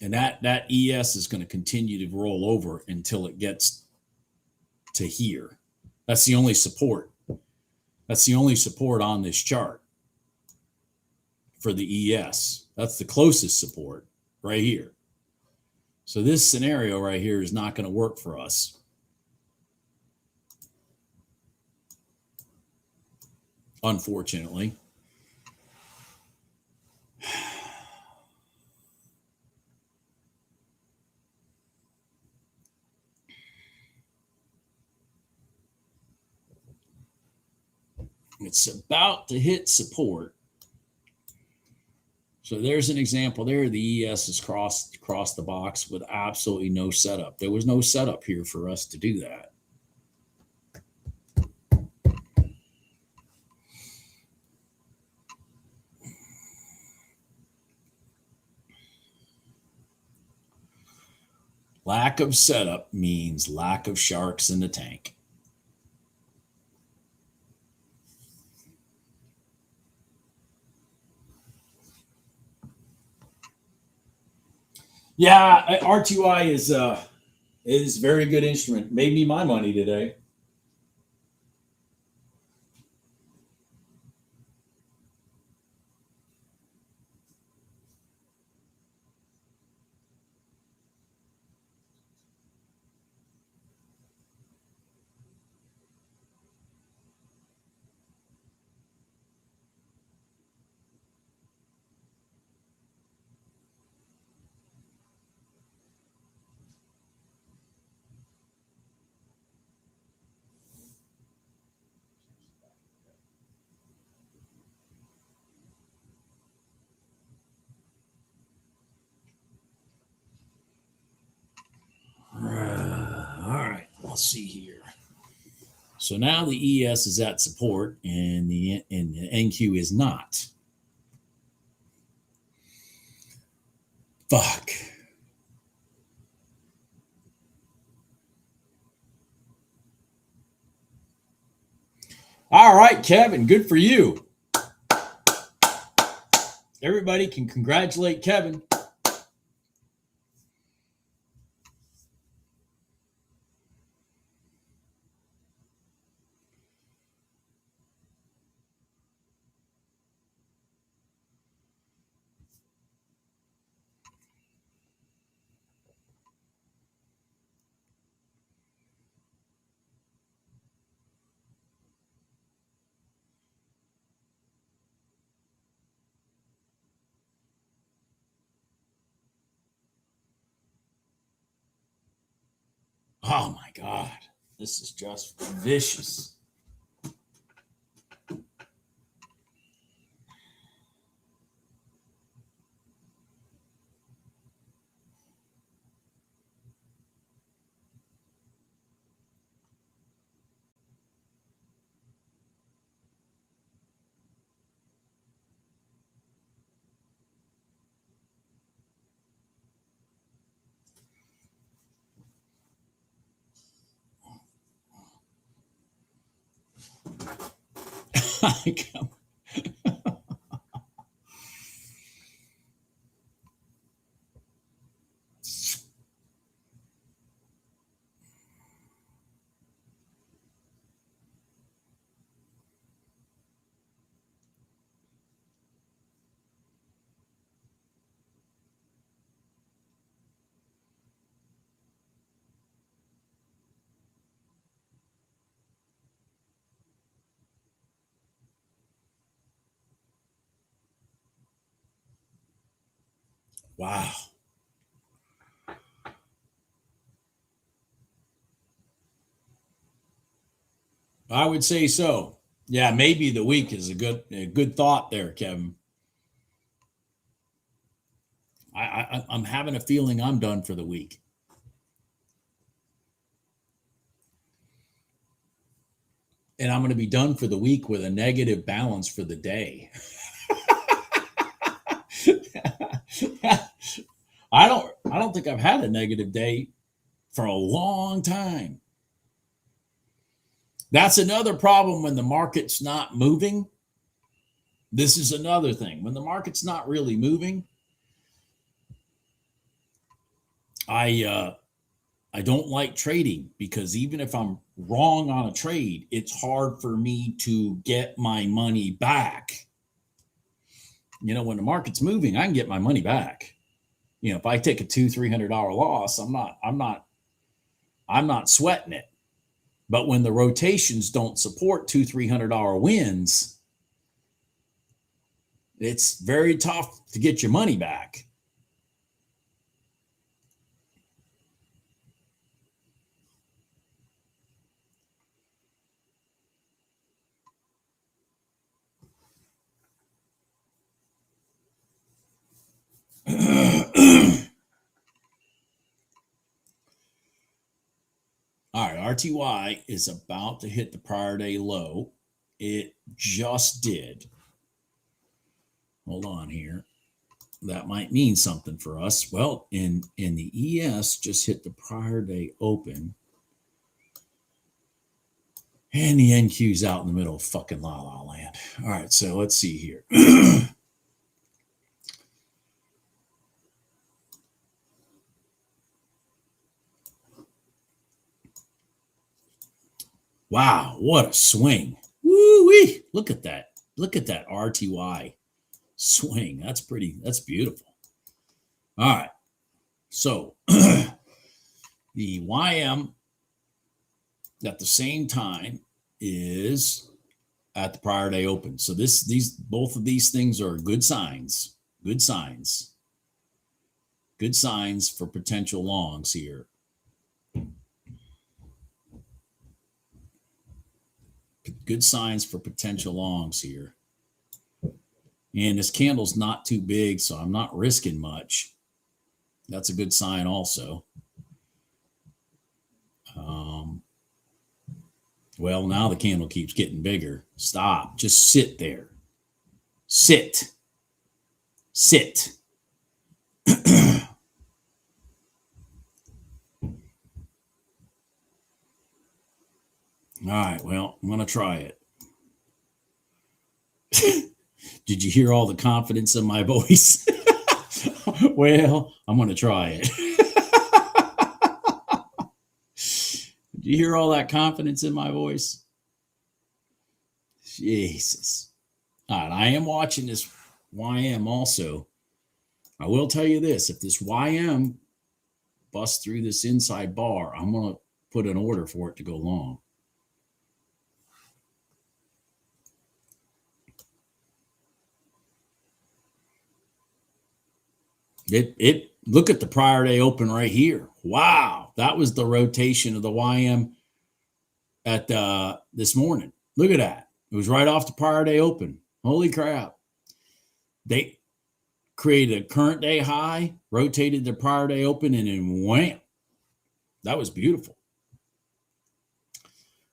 And that ES is going to continue to roll over until it gets to here. That's the only support. That's the only support on this chart for the ES. That's the closest support right here. So this scenario right here is not going to work for us. Unfortunately. It's about to hit support. So there's an example there. The ES is crossed the box with absolutely no setup. There was no setup here for us to do that. Lack of setup means lack of sharks in the tank. Yeah, RTY is a very good instrument. Made me my money today. All right, let's see here. So now the ES is at support and the NQ is not. Fuck. All right, Kevin, good for you. Everybody can congratulate Kevin. Oh my God, this is just vicious. Wow. I would say so. Yeah, maybe the week is a good thought there, Kevin. I'm having a feeling I'm done for the week. And I'm going to be done for the week with a negative balance for the day. I don't think I've had a negative day for a long time. That's another problem when the market's not moving. This is another thing. When the market's not really moving, I don't like trading because even if I'm wrong on a trade, it's hard for me to get my money back. When the market's moving, I can get my money back. If I take a $200-300 loss, I'm not sweating it. But when the rotations don't support $200-300 wins, it's very tough to get your money back. All right, RTY is about to hit the prior day low. It just did. Hold on here. That might mean something for us. Well, in the ES just hit the prior day open. And the NQ's out in the middle of fucking la la land. All right, so let's see here. Wow, what a swing. Woo-wee. Look at that. Look at that RTY swing. That's beautiful. All right. So the YM at the same time is at the prior day open. So both of these things are good signs. Good signs. Good signs for potential longs here. Good signs for potential longs here. And this candle's not too big, so I'm not risking much. That's a good sign also. Well, now the candle keeps getting bigger. Stop. Just sit there. Sit. Sit. All right. Well, I'm going to try it. Did you hear all the confidence in my voice? Well, I'm going to try it. Did you hear all that confidence in my voice? Jesus. All right. I am watching this YM also. I will tell you this. If this YM busts through this inside bar, I'm going to put an order for it to go long. It look at the prior day open right here. Wow, that was the rotation of the YM at this morning. Look at that. It was right off the prior day open. Holy crap. They created a current day high, rotated the prior day open, and then wham. That was beautiful.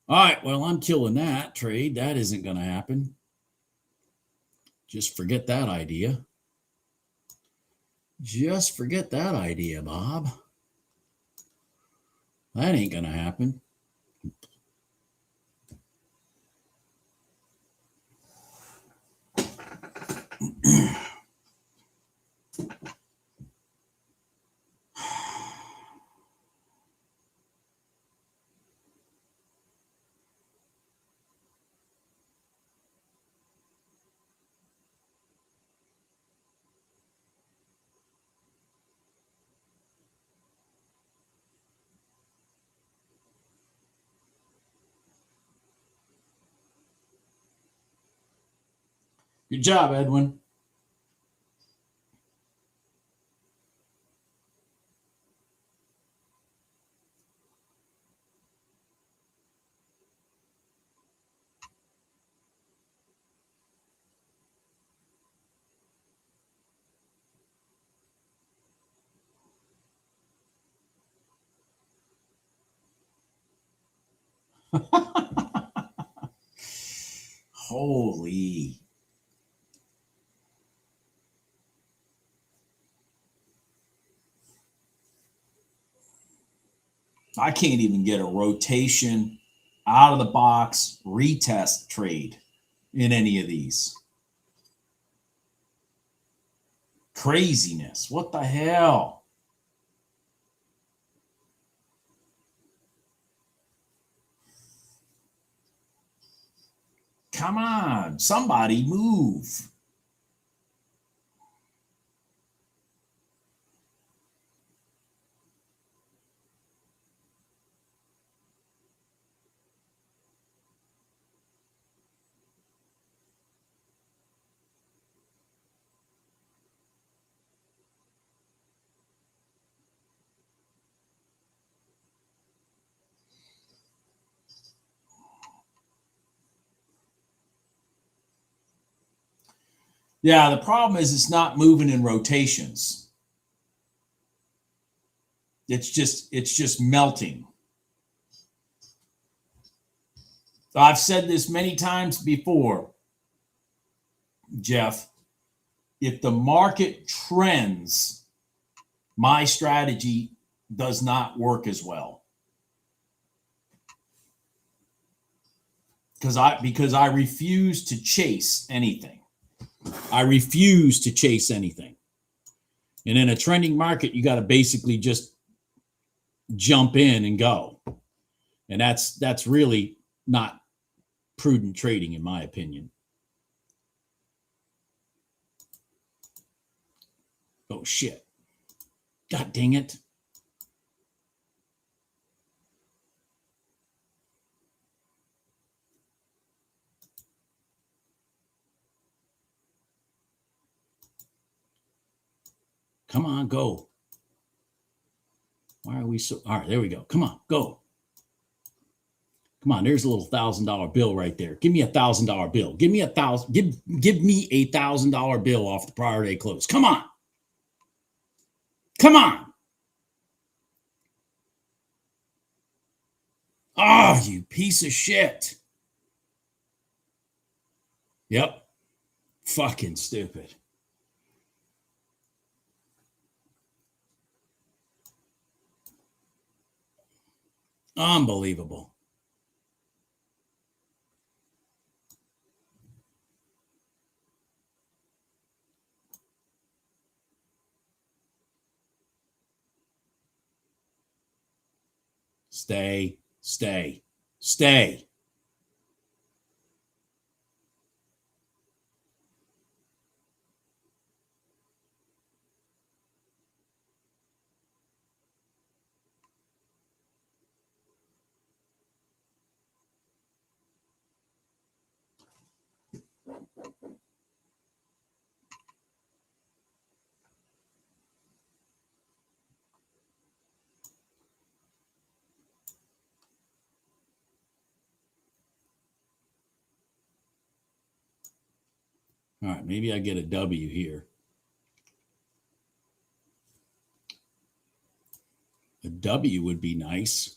All right, well, I'm killing that trade. That isn't going to happen. Just forget that idea. Just forget that idea, Bob. That ain't going to happen. Good job, Edwin. Holy. I can't even get a rotation out of the box retest trade in any of these. Craziness. What the hell? Come on, somebody move. Yeah, the problem is it's not moving in rotations. It's just melting. I've said this many times before, Jeff. If the market trends, my strategy does not work as well. Because I refuse to chase anything. I refuse to chase anything. And in a trending market, you got to basically just jump in and go. And that's really not prudent trading, in my opinion. Oh, shit. God dang it. Come on, go. Why are we so... All right, there we go. Come on, go. Come on, there's a little $1,000 bill right there. Give me a $1,000 bill. Give me a $1,000. Give me a $1,000 bill off the prior day close. Come on. Come on. Oh, you piece of shit. Yep. Fucking stupid. Unbelievable. Stay, stay, stay. All right, maybe I get a W here. A W would be nice.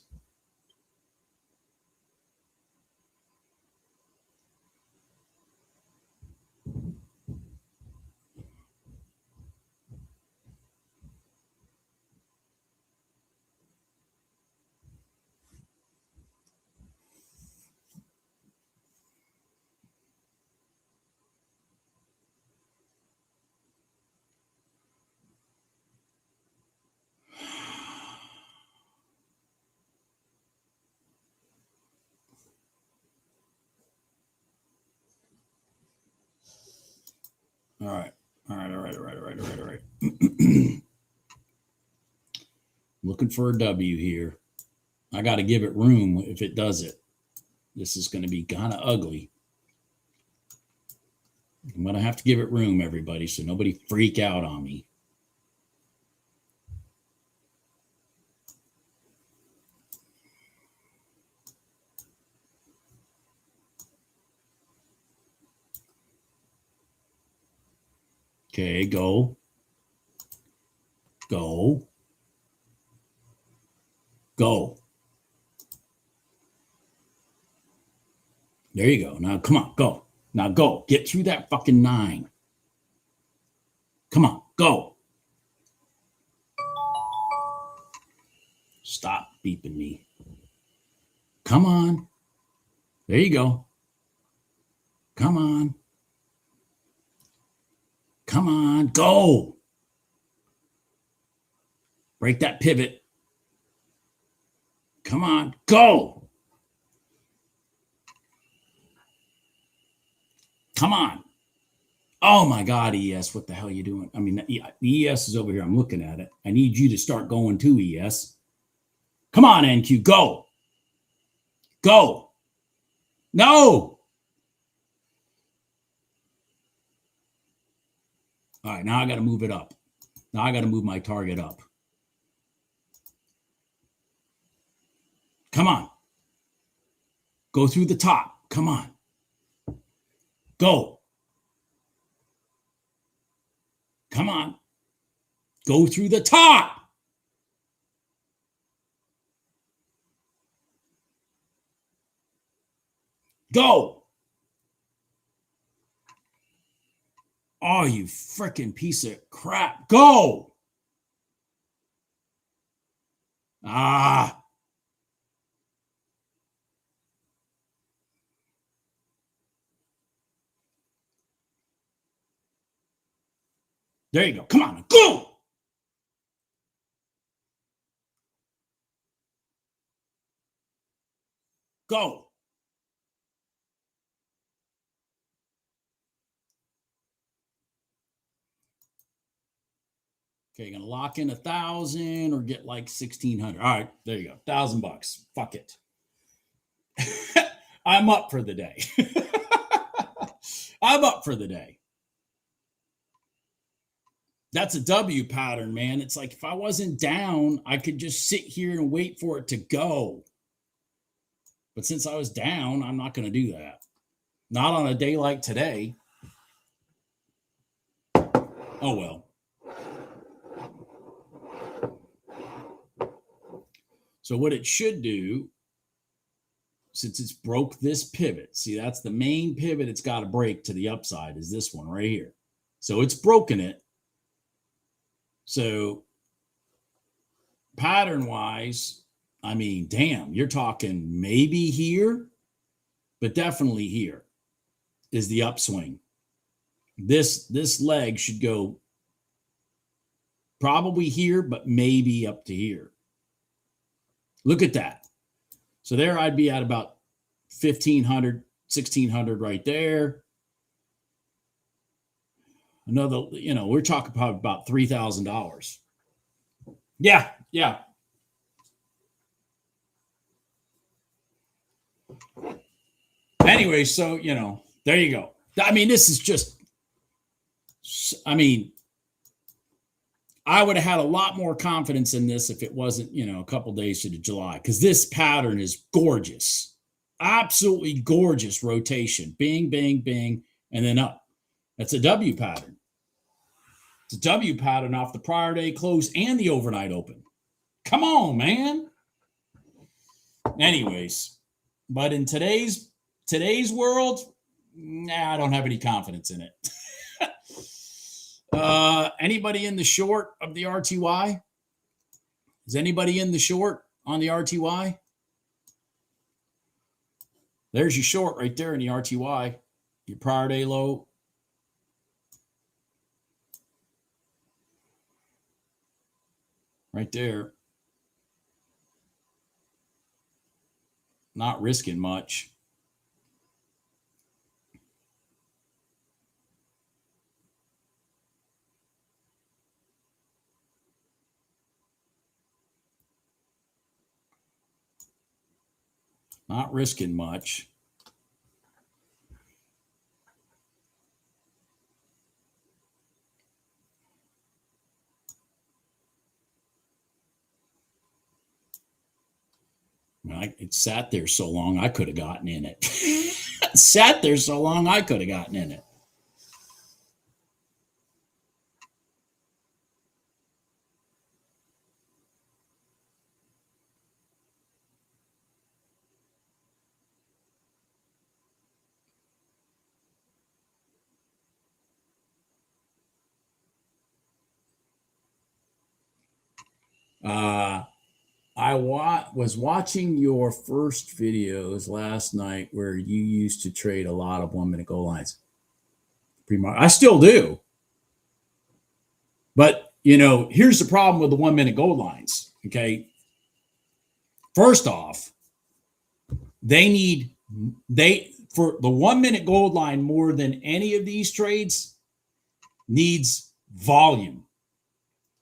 All right. Looking for a W here. I got to give it room if it does it. This is going to be kind of ugly. I'm going to have to give it room, everybody, so nobody freak out on me. Okay, go. Go. Go. There you go. Now, come on, go. Now, go. Get through that fucking 9. Come on, go. Stop beeping me. Come on. There you go. Come on. Come on, go. Break that pivot. Come on, go. Come on. Oh my God, ES, what the hell are you doing? I mean, the ES is over here. I'm looking at it. I need you to start going too, ES. Come on, NQ, go. Go. No. All right, now I got to move it up. Now I got to move my target up. Come on. Go through the top. Come on. Go. Come on. Go through the top. Go. Oh, you freaking piece of crap. Go. Ah. There you go. Come on. Go. Go. Okay, you're going to lock in 1,000 or get like 1,600. All right, there you go. $1,000. Fuck it. I'm up for the day. I'm up for the day. That's a W pattern, man. It's like if I wasn't down, I could just sit here and wait for it to go. But since I was down, I'm not going to do that. Not on a day like today. Oh, well. So what it should do, since it's broke this pivot, see, that's the main pivot it's got to break to the upside is this one right here. So it's broken it. So pattern-wise, I mean, damn, you're talking maybe here, but definitely here is the upswing. This leg should go probably here, but maybe up to here. Look at that. So there I'd be at about 1,500, 1,600 right there. Another, we're talking about $3,000. Yeah. Anyway, so, there you go. I mean, this is just, I would have had a lot more confidence in this if it wasn't, a couple days to the July, because this pattern is gorgeous. Absolutely gorgeous rotation. Bing, bing, bing, and then up. That's a W pattern. It's a W pattern off the prior day close and the overnight open. Come on, man. Anyways, but in today's world, I don't have any confidence in it. Anybody in the short of the RTY? Is anybody in the short on the RTY? There's your short right there in the RTY. Your prior day low. Right there. Not risking much. Not risking much. It sat there so long, I could have gotten in it. It sat there so long, I could have gotten in it. I was watching your first videos last night where you used to trade a lot of 1 minute gold lines. I still do. But, here's the problem with the 1 minute gold lines. Okay. First off, for the 1 minute gold line more than any of these trades needs volume.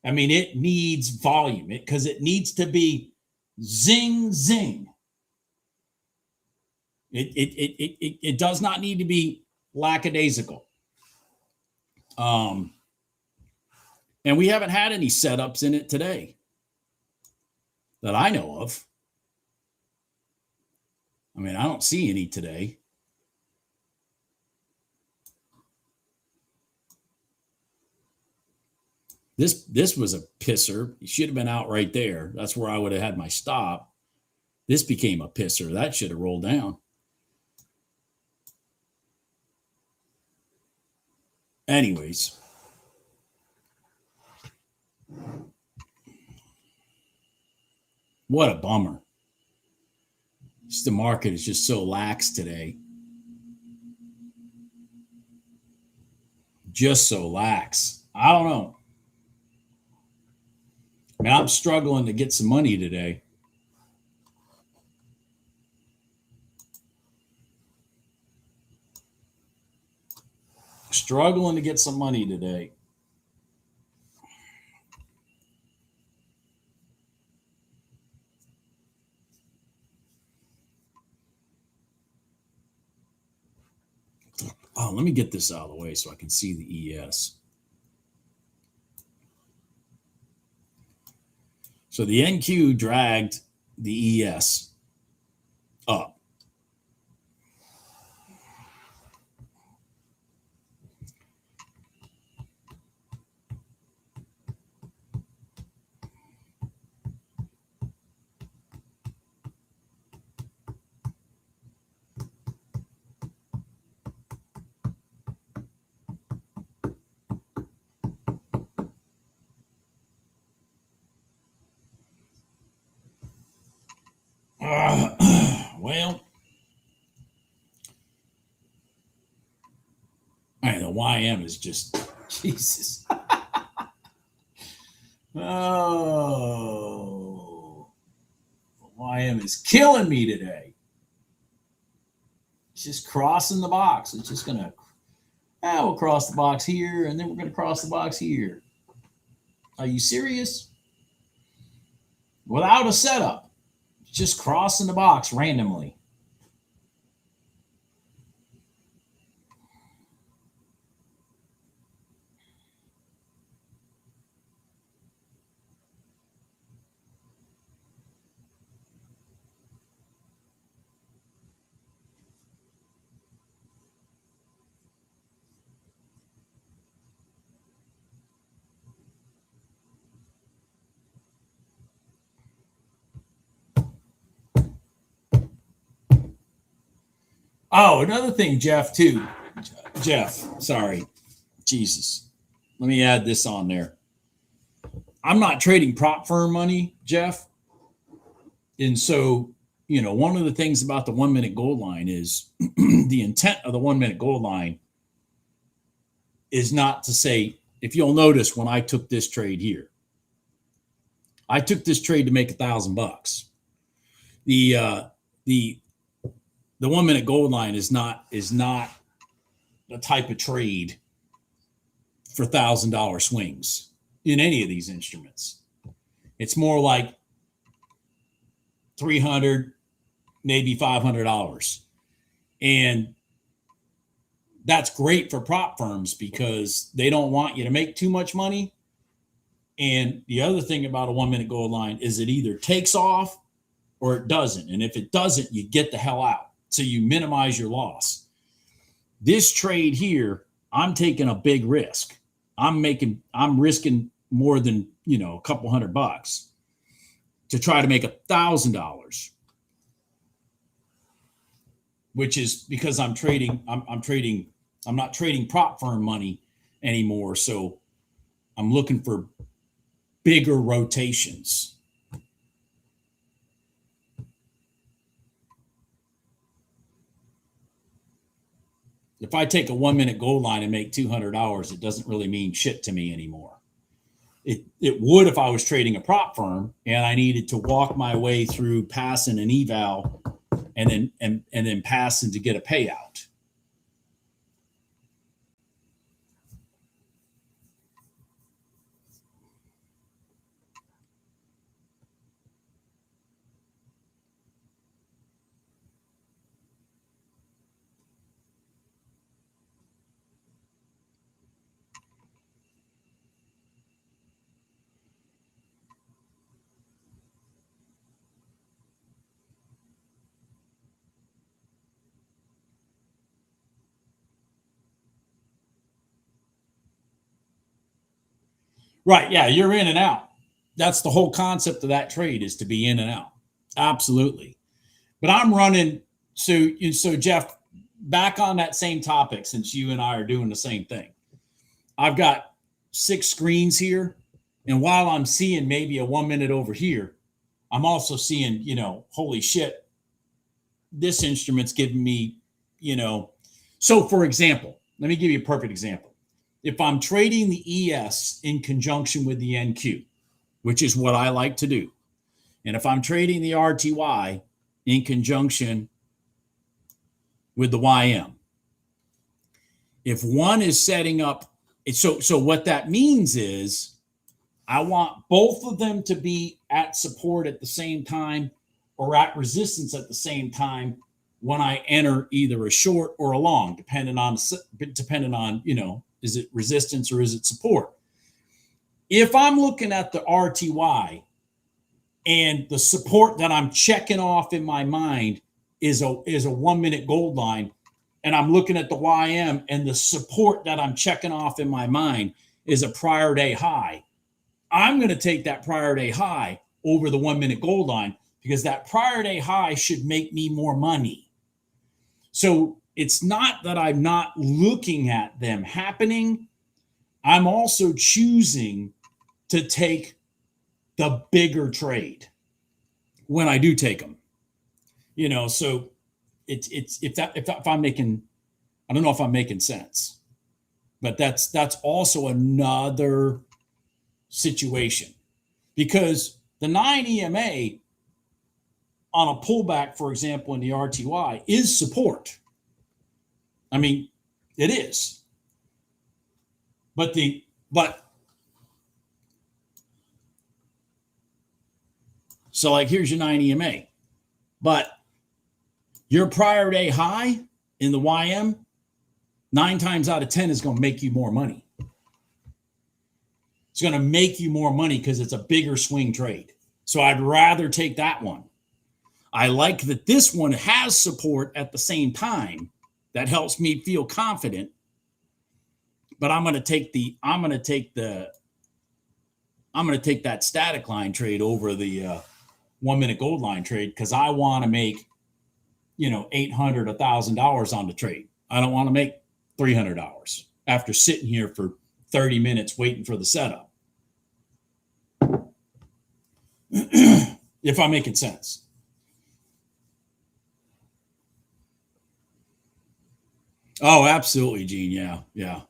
I mean, it needs volume because it needs to be zing, zing. It does not need to be lackadaisical. And we haven't had any setups in it today that I know of. I mean, I don't see any today. This was a pisser. It should have been out right there. That's where I would have had my stop. This became a pisser. That should have rolled down. Anyways. What a bummer. The market is just so lax today. Just so lax. I don't know. I mean, I'm struggling to get some money today. Struggling to get some money today. Oh, let me get this out of the way so I can see the ES. So the NQ dragged the ES up. Well, the YM is just Jesus. Oh, the YM is killing me today. It's just crossing the box. It's just gonna, we'll cross the box here, and then we're gonna cross the box here. Are you serious? Without a setup, just crossing the box randomly. Oh, another thing, Jeff, too. Jeff, sorry. Jesus. Let me add this on there. I'm not trading prop firm money, Jeff. And so, one of the things about the 1 minute gold line is the intent of the 1 minute gold line is not to say, if you'll notice when I took this trade here, I took this trade to make $1,000. The 1 minute gold line is not the type of trade for $1,000 swings in any of these instruments. It's more like $300, maybe $500. And that's great for prop firms because they don't want you to make too much money. And the other thing about a 1 minute gold line is it either takes off or it doesn't. And if it doesn't, you get the hell out. So you minimize your loss. This trade here, I'm taking a big risk. I'm risking more than, a couple $100 to try to make $1,000, which is because I'm not trading prop firm money anymore. So I'm looking for bigger rotations. If I take a 1 minute gold line and make $200, it doesn't really mean shit to me anymore. It would if I was trading a prop firm and I needed to walk my way through passing an eval and then passing to get a payout. Right. Yeah. You're in and out. That's the whole concept of that trade, is to be in and out. Absolutely. But I'm running. So Jeff, back on that same topic, since you and I are doing the same thing, I've got 6 screens here. And while I'm seeing maybe a 1 minute over here, I'm also seeing, holy shit, this instrument's giving me, So for example, let me give you a perfect example. If I'm trading the ES in conjunction with the NQ, which is what I like to do, and if I'm trading the RTY in conjunction with the YM, if one is setting up, so what that means is I want both of them to be at support at the same time or at resistance at the same time when I enter either a short or a long, depending on, is it resistance or is it support? If I'm looking at the RTY and the support that I'm checking off in my mind is a 1 minute gold line, and I'm looking at the YM and the support that I'm checking off in my mind is a prior day high, I'm going to take that prior day high over the 1 minute gold line, because that prior day high should make me more money. So it's not that I'm not looking at them happening. I'm also choosing to take the bigger trade when I do take them. So if I'm making, I don't know if I'm making sense, but that's also another situation, because the 9 EMA on a pullback, for example, in the RTY is support. I mean, it is. But so like, here's your 9 EMA, but your prior day high in the YM, 9 times out of 10 is going to make you more money. It's going to make you more money because it's a bigger swing trade. So I'd rather take that one. I like that this one has support at the same time. That helps me feel confident. But I'm going to take that static line trade over the 1 minute gold line trade, because I want to make, $800, $1,000 on the trade. I don't want to make $300 after sitting here for 30 minutes waiting for the setup. If I'm making sense. Oh, absolutely, Gene. Yeah.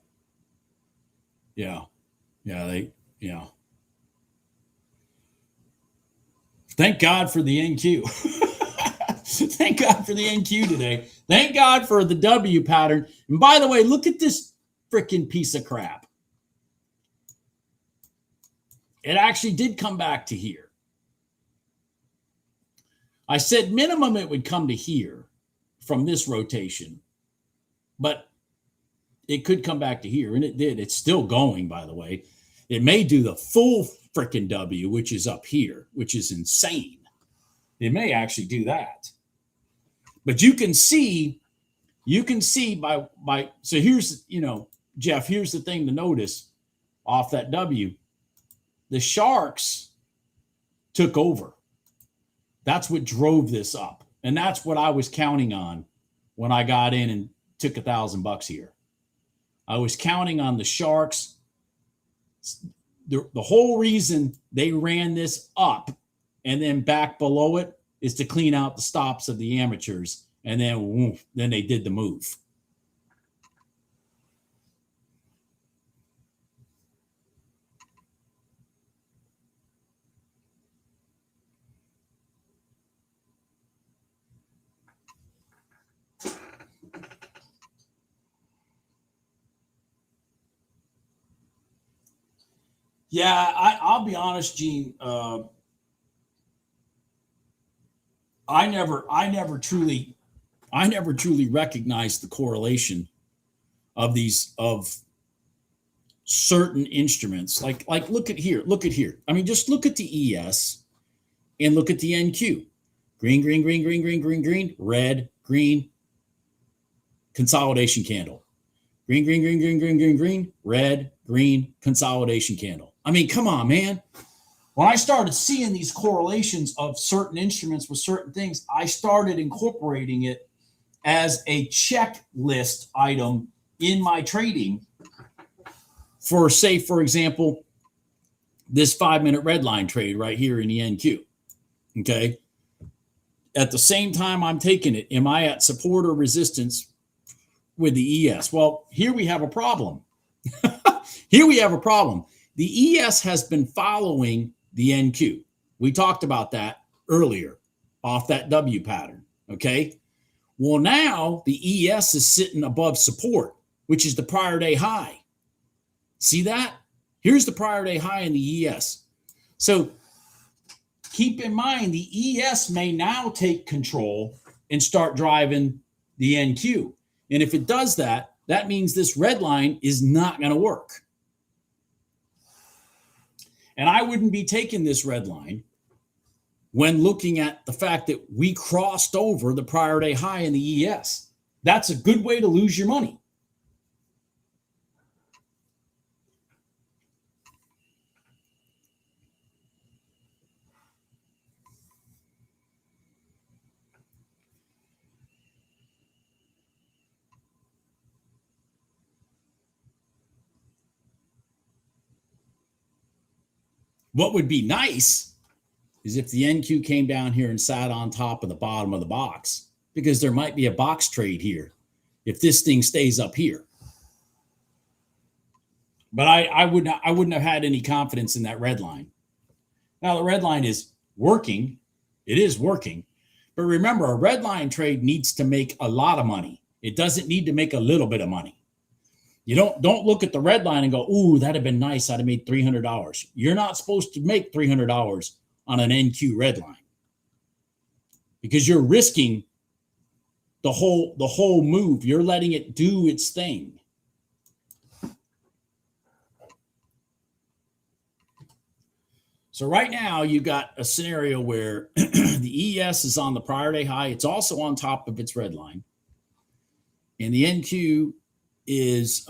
Thank God for the NQ. Thank God for the NQ today. Thank God for the W pattern. And by the way, look at this freaking piece of crap. It actually did come back to here. I said minimum it would come to here from this rotation, but it could come back to here, and it did. It's still going, by the way. It may do the full freaking W, which is up here, which is insane. It may actually do that. But you can see by so here's, Jeff, here's the thing to notice off that W. The sharks took over. That's what drove this up. And that's what I was counting on when I got in and took $1,000 here. I was counting on the sharks. The whole reason they ran this up and then back below it is to clean out the stops of the amateurs. And then they did the move. Yeah, I'll be honest, Gene. I never truly recognized the correlation of these of certain instruments. Like look at here. I mean, just look at the ES and look at the NQ. Green, green, green, green, green, green, green, red, green, consolidation candle. Green, green, green, green, green, green, green, red, green, consolidation candle. I mean, come on, man. When I started seeing these correlations of certain instruments with certain things, I started incorporating it as a checklist item in my trading for, say, for example, this 5-minute red line trade right here in the NQ. Okay. At the same time I'm taking it, am I at support or resistance with the ES? Well, here we have a problem. Here we have a problem. The ES has been following the NQ. We talked about that earlier off that W pattern. Okay. Well, now the ES is sitting above support, which is the prior day high. See that? Here's the prior day high in the ES. So keep in mind, the ES may now take control and start driving the NQ. And if it does that, that means this red line is not going to work. And I wouldn't be taking this red line when looking at the fact that we crossed over the prior day high in the ES. That's a good way to lose your money. What would be nice is if the NQ came down here and sat on top of the bottom of the box, because there might be a box trade here if this thing stays up here. But I wouldn't have had any confidence in that red line. Now the red line is working. It is working. But remember, a red line trade needs to make a lot of money. It doesn't need to make a little bit of money. You don't look at the red line and go, ooh, that'd have been nice. I'd have made $300. You're not supposed to make $300 on an NQ red line because you're risking the whole move. You're letting it do its thing. So right now you've got a scenario where the ES is on the prior day high. It's also on top of its red line. And the NQ is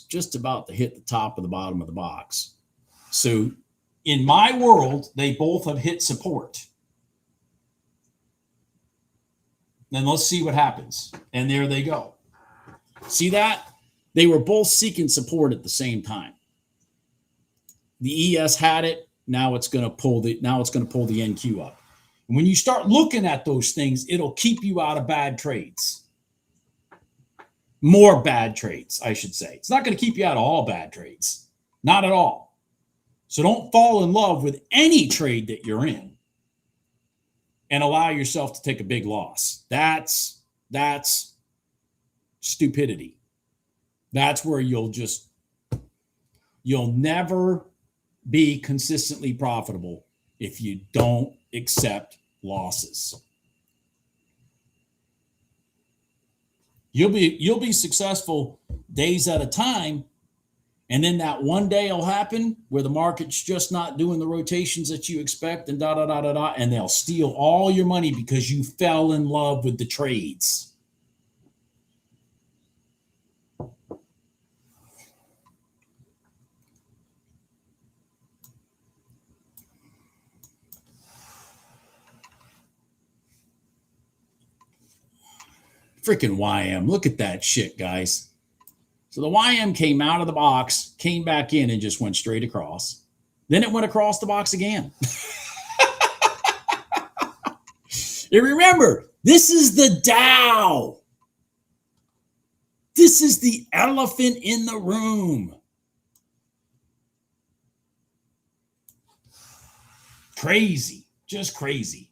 just about to hit the top of the bottom of the box. So in my world, they both have hit support. Then let's see what happens. And there they go. See that? They were both seeking support at the same time. The ES had it. Now it's going to pull the NQ up. And when you start looking at those things, it'll keep you out of bad trades. More bad trades, I should say. It's not going to keep you out of all bad trades. Not at all. So don't fall in love with any trade that you're in and allow yourself to take a big loss. That's stupidity. That's where you'll never be consistently profitable if you don't accept losses. You'll be successful days at a time, and then that one day will happen where the market's just not doing the rotations that you expect, and and they'll steal all your money because you fell in love with the trades. Freaking YM. Look at that shit, guys. So the YM came out of the box, came back in, and just went straight across. Then it went across the box again. And remember, this is the Dow. This is the elephant in the room. Crazy. Just crazy.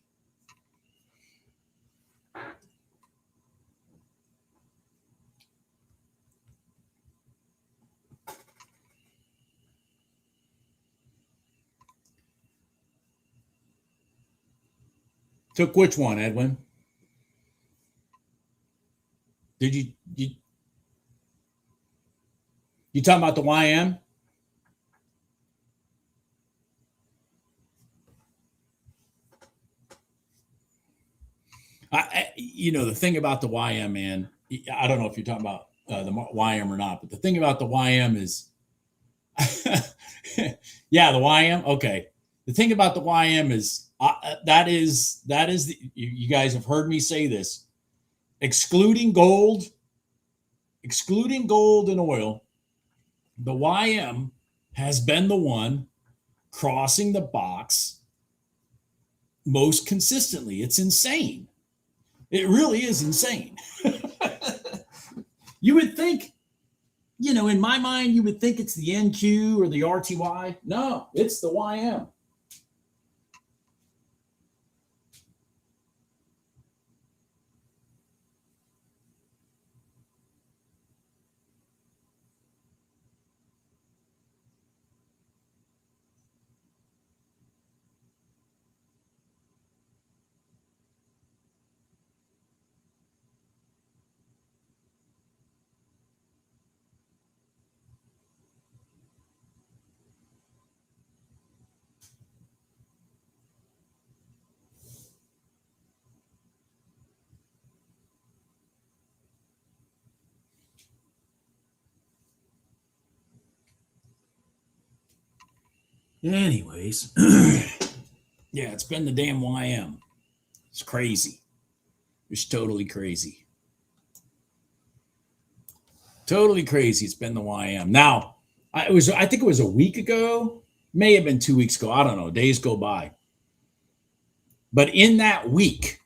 Took which one, Edwin? Did you talking about the YM? The thing about the YM, man, I don't know if you're talking about the YM or not, but the thing about the YM is, yeah, the YM. Okay, the thing about the YM is that is you guys have heard me say this, excluding gold and oil, the YM has been the one crossing the box most consistently. It's insane. It really is insane. You would think, in my mind, you would think it's the NQ or the RTY. No, it's the YM. Anyways, yeah, it's been the damn YM. It's crazy. It's totally crazy. Totally crazy. It's been the YM. Now, I think it was a week ago, may have been 2 weeks ago. I don't know. Days go by. But in that week,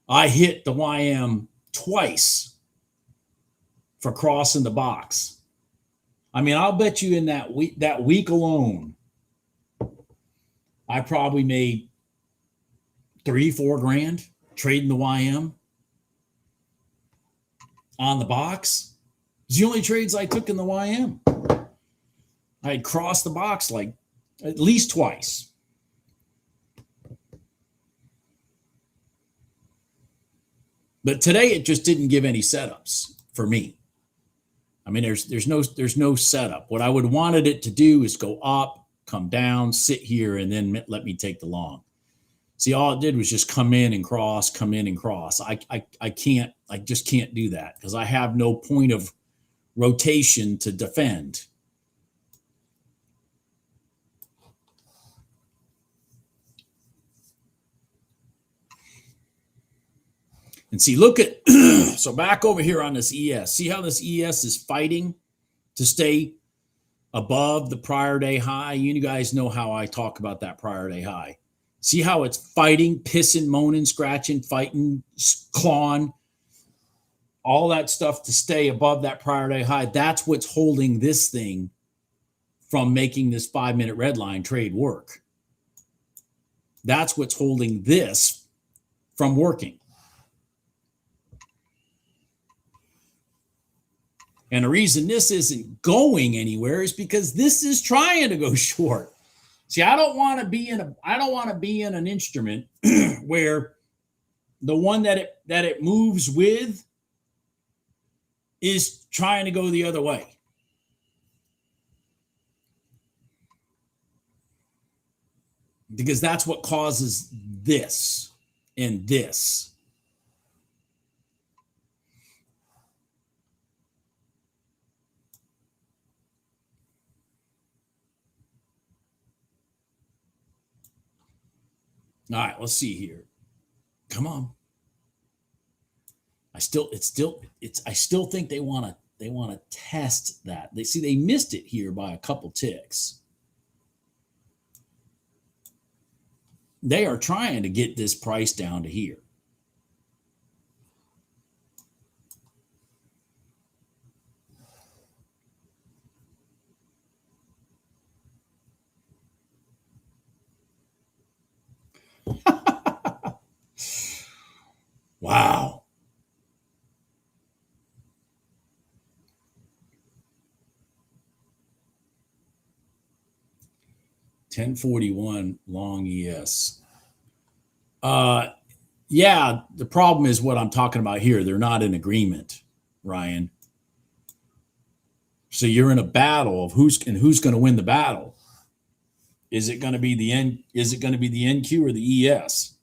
I hit the YM twice for crossing the box. I mean, I'll bet you in that week alone, I probably made 3-4 grand trading the YM on the box. It's the only trades I took in the YM. I had crossed the box like at least twice. But today it just didn't give any setups for me. I mean, there's no setup. What I would wanted it to do is go up, come down, sit here, and then let me take the long. See, all it did was just come in and cross. I just can't do that because I have no point of rotation to defend. And see, look at, so back over here on this ES, see how this ES is fighting to stay above the prior day high? You guys know how I talk about that prior day high. See how it's fighting, pissing, moaning, scratching, fighting, clawing, all that stuff to stay above that prior day high. That's what's holding this thing from making this 5-minute red line trade work. That's what's holding this from working. And the reason this isn't going anywhere is because this is trying to go short. See, I don't want to be in an instrument where the one that it moves with is trying to go the other way. Because that's what causes this and this. All right, let's see here. Come on. I still think they want to test that. They missed it here by a couple ticks. They are trying to get this price down to here. Wow. $10.41 long ES. Yeah, the problem is what I'm talking about here. They're not in agreement, Ryan. So you're in a battle of who's going to win the battle. Is it going to be the N? Is it going to be the NQ or the ES?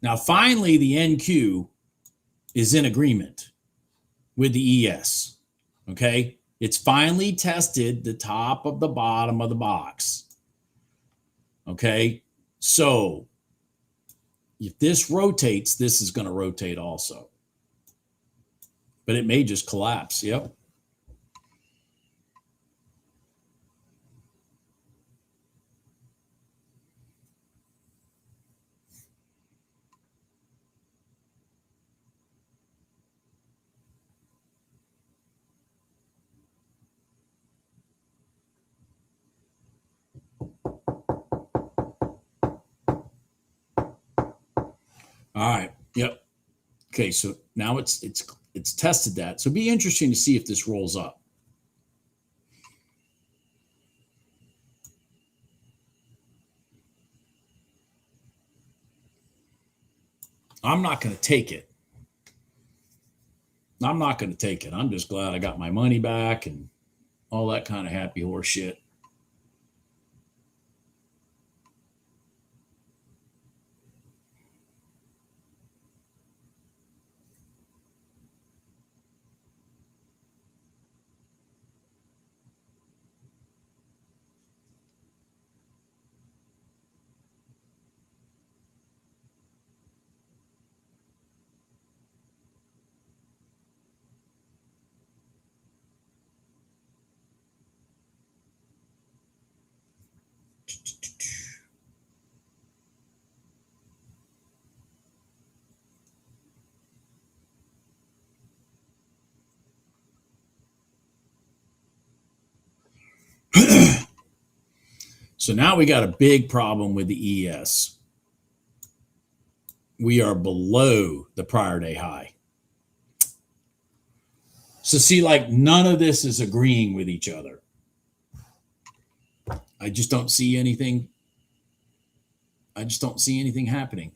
Now, finally, the NQ is in agreement with the ES. Okay, it's finally tested the top of the bottom of the box. Okay, so if this rotates, this is going to rotate also. But it may just collapse. Yep. All right. Yep. Okay. So now it's tested that. So it'd be interesting to see if this rolls up. I'm not going to take it. I'm not going to take it. I'm just glad I got my money back and all that kind of happy horse shit. So now we got a big problem with the ES. We are below the prior day high. So see, like none of this is agreeing with each other. I just don't see anything. I just don't see anything happening.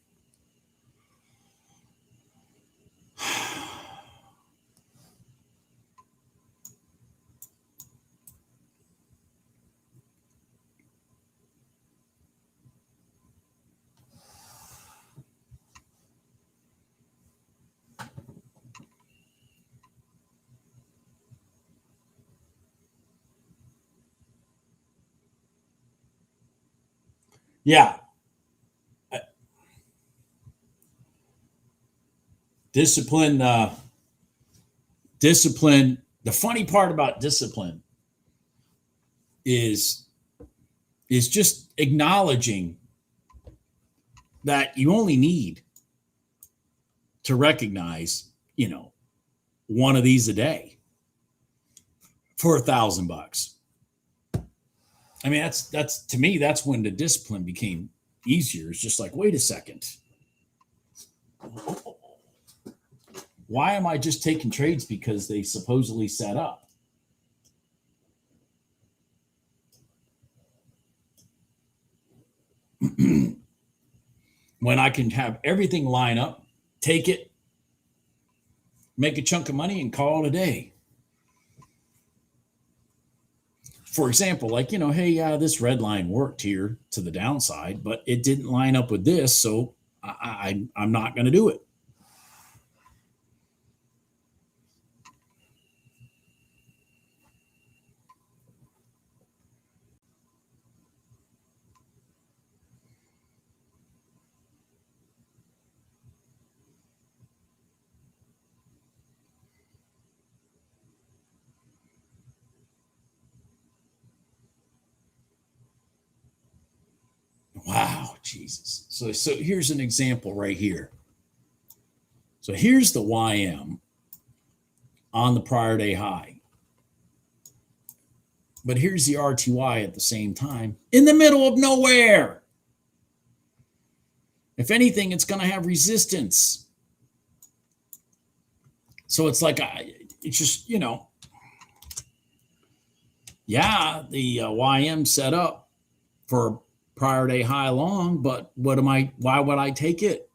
Yeah. Discipline, discipline. The funny part about discipline is just acknowledging that you only need to recognize, one of these a day for $1,000. I mean, that's to me, that's when the discipline became easier. It's just like, wait a second. Why am I just taking trades because they supposedly set up? When I can have everything line up, take it, make a chunk of money, and call it a day. For example, like, hey, this red line worked here to the downside, but it didn't line up with this, so I'm not going to do it. Wow, Jesus. So here's an example right here. So here's the YM on the prior day high. But here's the RTY at the same time in the middle of nowhere. If anything, it's going to have resistance. So it's like, it's just, yeah, the YM set up for prior day high long, but why would I take it?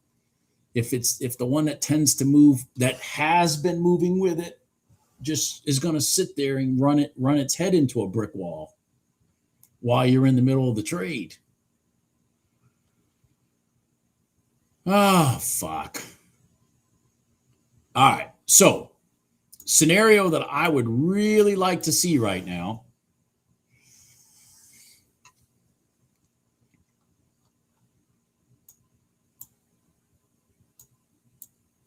If the one that tends to move, that has been moving with it, just is going to sit there and run its head into a brick wall while you're in the middle of the trade. Oh, fuck. All right. So, scenario that I would really like to see right now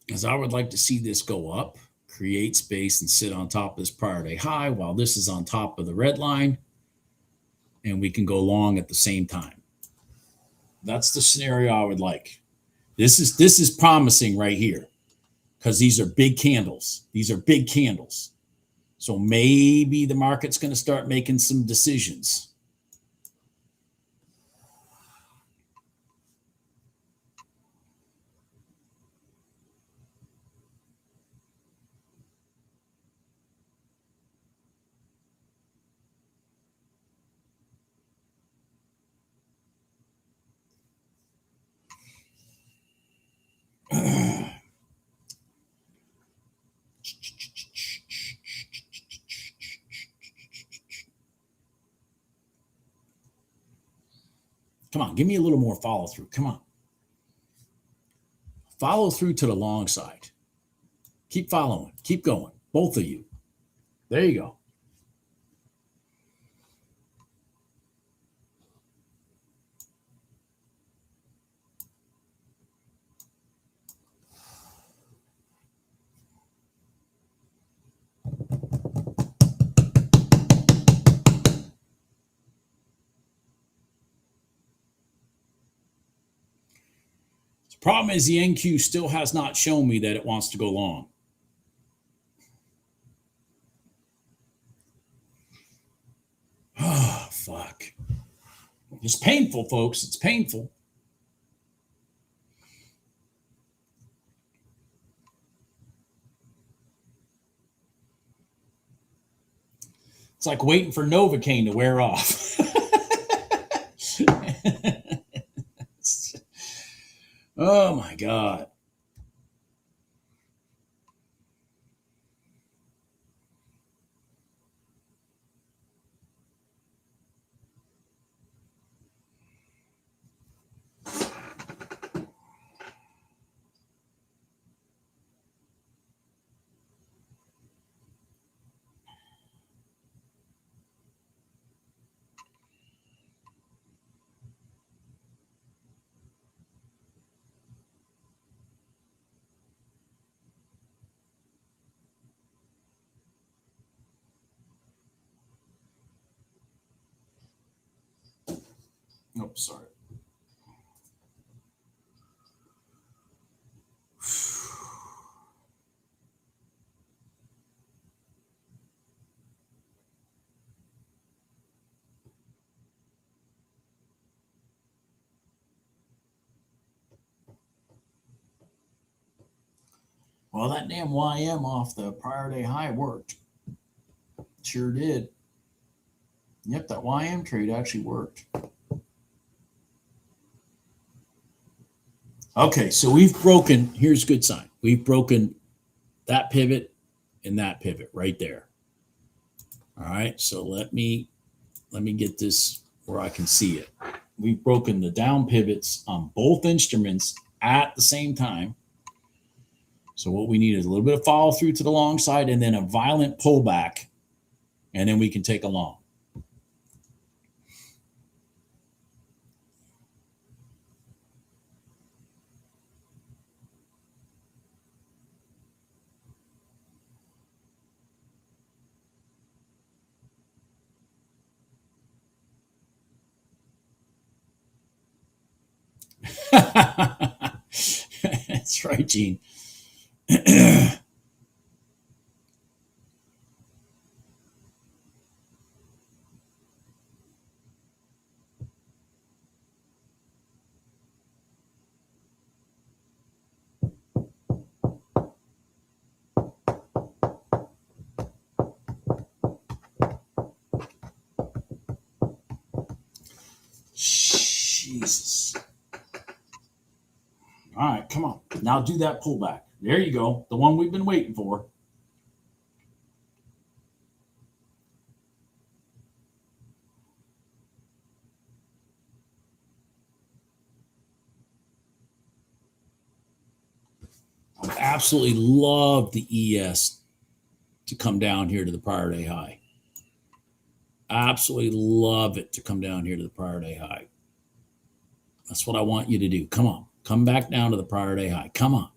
is I would like to see this go up, create space, and sit on top of this prior day high while this is on top of the red line, and we can go long at the same time. That's the scenario I would like. This is promising right here because these are big candles. These are big candles. So maybe the market's going to start making some decisions. Come on, give me a little more follow through. Come on. Follow through to the long side. Keep following. Keep going. Both of you. There you go. The problem is the NQ still has not shown me that it wants to go long. Oh, fuck. It's painful, folks. It's painful. It's like waiting for Novocaine to wear off. Oh, my God. Oh, sorry. Well, that damn YM off the prior day high worked. Sure did. Yep, that YM trade actually worked. Okay, so we've broken, here's a good sign. We've broken that pivot and that pivot right there. All right, so let me get this where I can see it. We've broken the down pivots on both instruments at the same time. So what we need is a little bit of follow through to the long side and then a violent pullback, and then we can take a long. That's right, Gene. Jesus. All right, come on. Now do that pullback. There you go. The one we've been waiting for. I absolutely love the ES to come down here to the prior day high. Absolutely love it to come down here to the prior day high. That's what I want you to do. Come on. Come back down to the prior day high. Come on.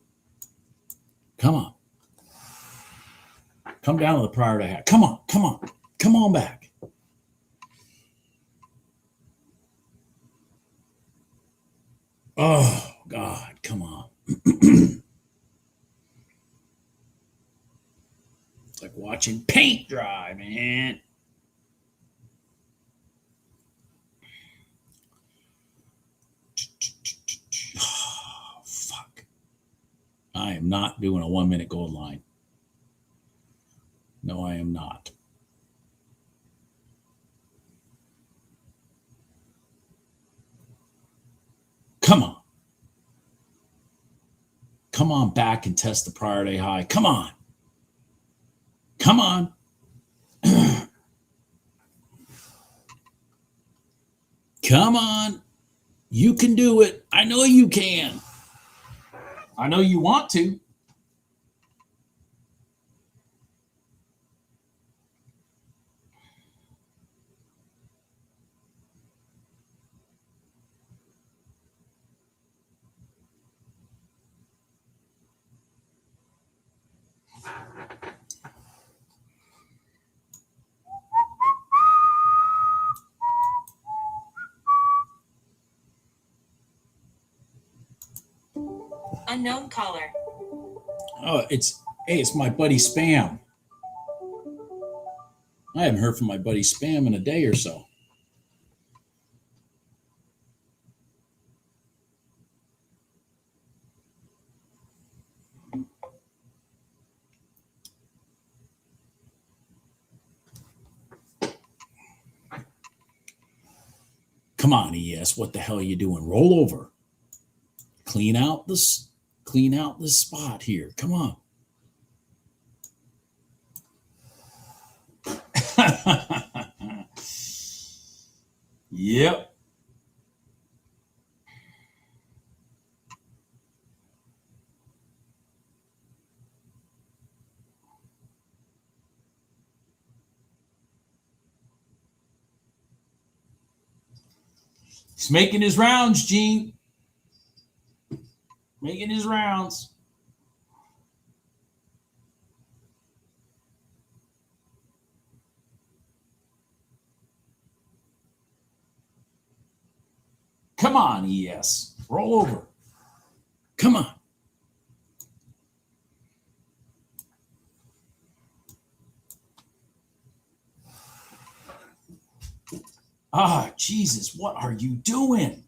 Come on. Come down to the prior day high. Come on. Come on. Come on back. Oh, God. Come on. It's like watching paint dry, man. Oh, fuck. I am not doing a 1 minute gold line. No, I am not. Come on. Come on back and test the prior day high. Come on. Come on. Come on. You can do it. I know you can. I know you want to. Unknown caller. Oh, it's my buddy Spam. I haven't heard from my buddy Spam in a day or so. Come on, ES. What the hell are you doing? Roll over. Clean out this spot here. Come on. Yep. He's making his rounds, Gene. Making his rounds. Come on, ES. Roll over. Come on. Ah, Jesus, what are you doing?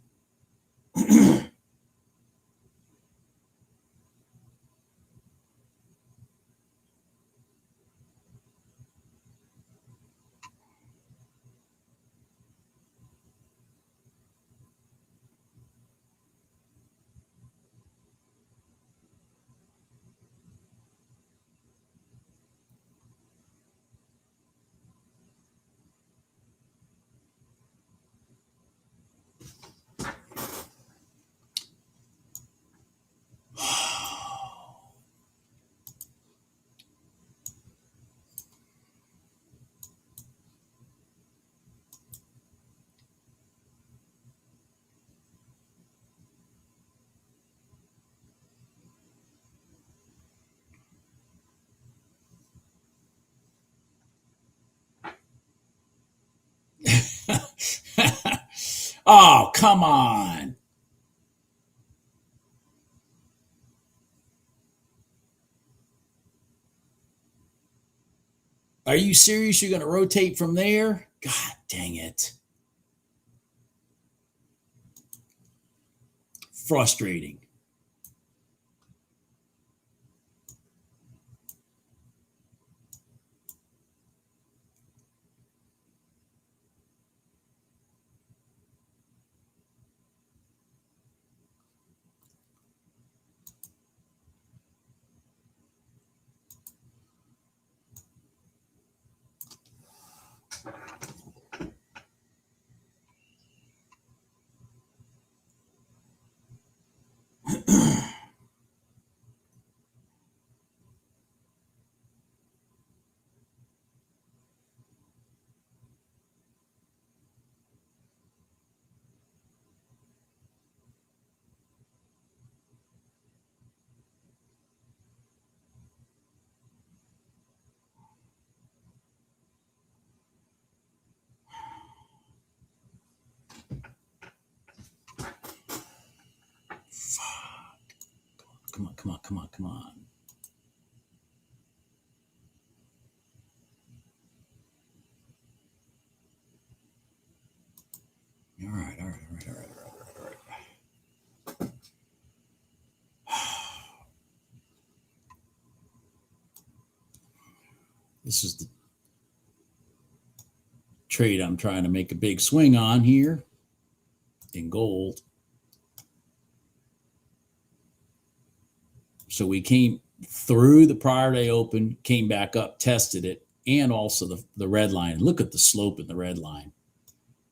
Oh, come on. Are you serious? You're going to rotate from there? God dang it. Frustrating. Come on, come on, come on, come on. All right, all right, all right, all right, all right, all right, all right. This is the trade I'm trying to make a big swing on here in gold. So we came through the prior day open, came back up, tested it, and also the red line. Look at the slope in the red line.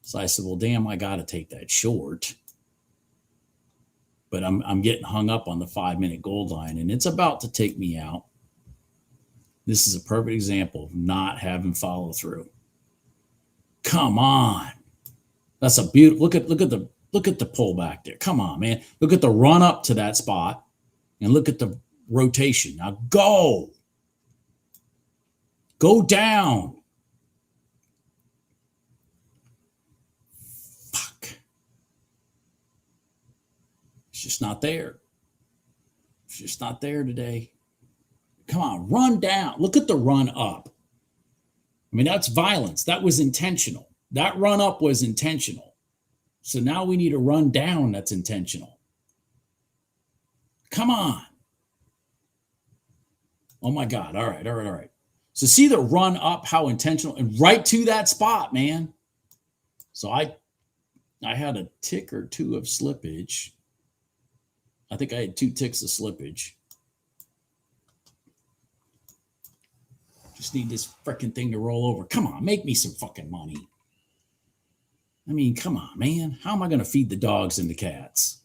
So I said, well, damn, I got to take that short. But I'm getting hung up on the 5-minute gold line, and it's about to take me out. This is a perfect example of not having follow through. Come on. That's a beautiful look at the pullback there. Come on, man. Look at the run up to that spot and look at the rotation. Now go. Go down. Fuck. It's just not there. It's just not there today. Come on, run down. Look at the run up. I mean, that's violence. That was intentional. That run up was intentional. So now we need a run down that's intentional. Come on. Oh my God. All right, all right, all right. So see the run up, how intentional, and right to that spot, man. So I had a tick or two of slippage. I think I had 2 ticks of slippage. Just need this freaking thing to roll over. Come on, make me some fucking money. I mean, come on, man. How am I going to feed the dogs and the cats?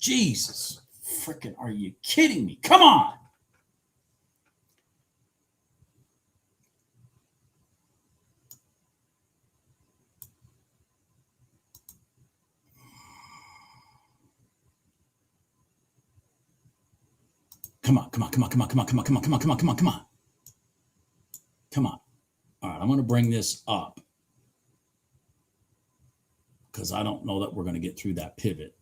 Jesus. Freaking, are you kidding me? Come on. Come on, come on, come on, come on, come on, come on, come on, come on, come on, come on, come on. Come on. All right, I'm going to bring this up because I don't know that we're going to get through that pivot.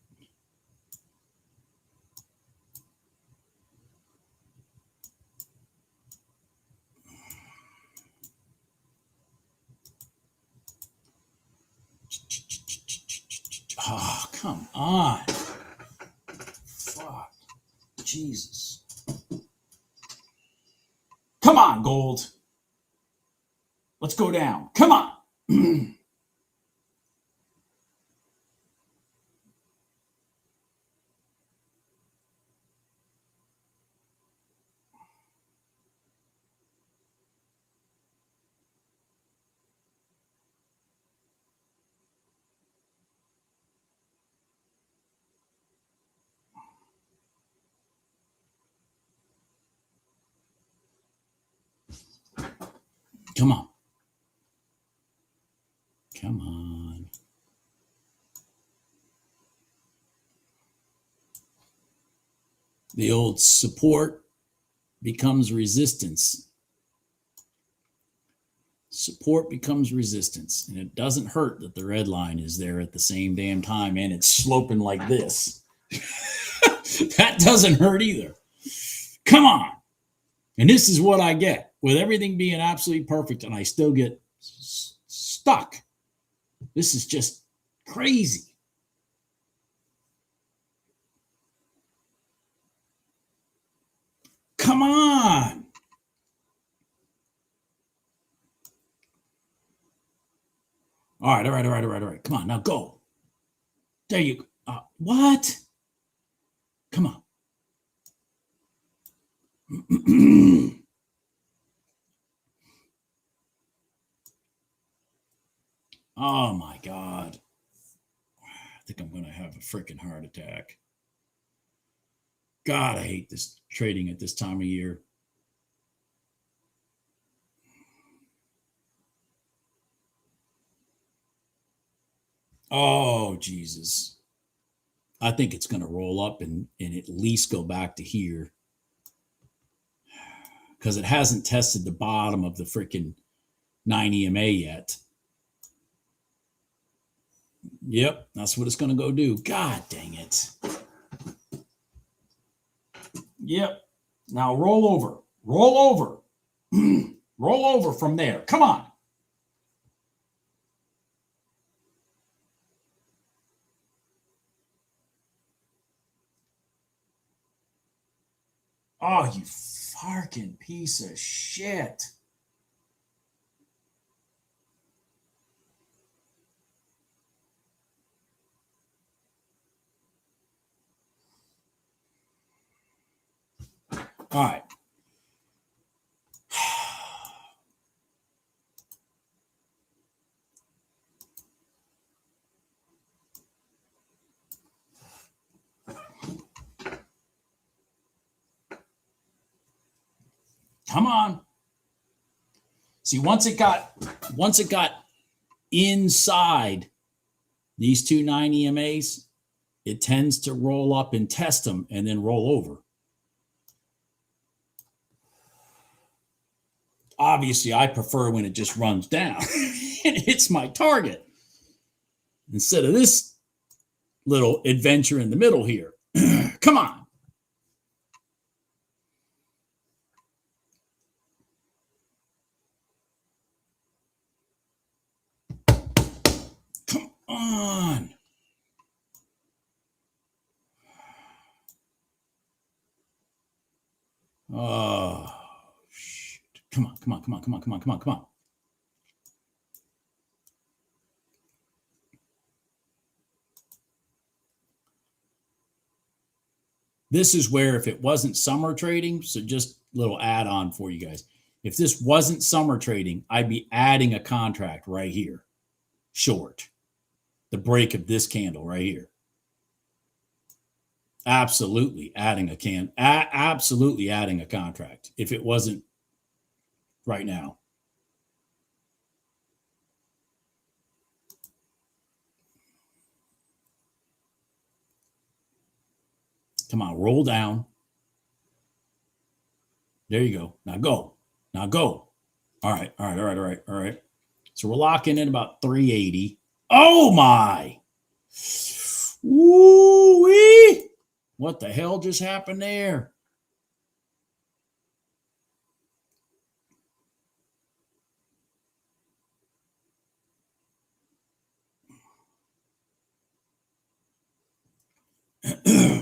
Oh, come on. Fuck. Jesus. Come on, gold. Let's go down. Come on. Come on. Come on. The old support becomes resistance. Support becomes resistance. And it doesn't hurt that the red line is there at the same damn time and it's sloping like this. That doesn't hurt either. Come on. And this is what I get with everything being absolutely perfect and I still get stuck. This is just crazy. Come on. All right, all right, all right, all right, all right. Come on, now go. There you go. What? Come on. Oh my God. I think I'm going to have a freaking heart attack. God, I hate this trading at this time of year. Oh, Jesus. I think it's going to roll up and at least go back to here. Because it hasn't tested the bottom of the freaking 9 EMA yet. Yep, that's what it's going to go do. God dang it. Yep. Now roll over. Roll over. Roll over from there. Come on. Oh, you fucking piece of shit. All right. Come on. See, once it got inside these two 9 EMAs, it tends to roll up and test them and then roll over. Obviously, I prefer when it just runs down and hits my target instead of this little adventure in the middle here. Come on. Come on. Oh, shit. Come on, come on, come on, come on, come on, come on, come on. This is where if it wasn't summer trading, so just a little add-on for you guys. If this wasn't summer trading, I'd be adding a contract right here, short. The break of this candle right here. Absolutely adding absolutely adding a contract if it wasn't right now. Come on, roll down. There you go. Now go. Now go. All right, all right, all right, all right, all right. So we're locking in about 380. Oh my. Woo-wee. What the hell just happened there?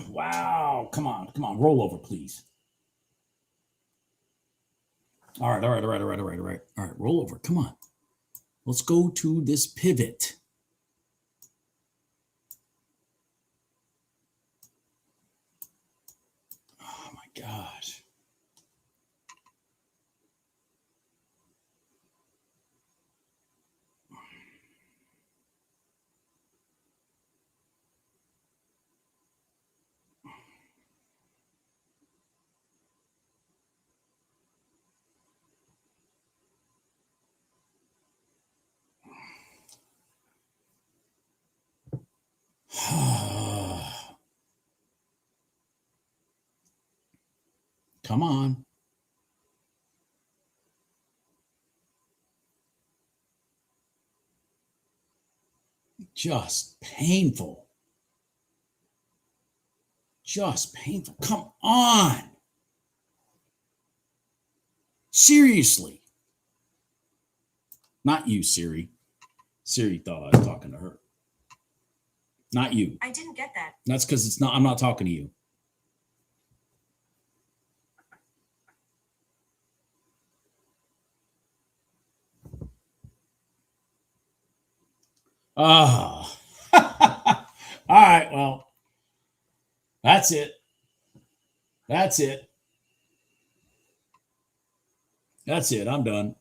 Wow. Come on. Come on. Roll over, please. All right. All right. All right. All right. All right. All right. All right. Roll over. Come on. Let's go to this pivot. Oh my gosh. Come on. Just painful. Just painful. Come on. Seriously. Not you, Siri. Siri thought I was talking to her. Not you. I didn't get that. That's because I'm not talking to you. Oh. All right. Well, that's it. That's it. That's it. I'm done.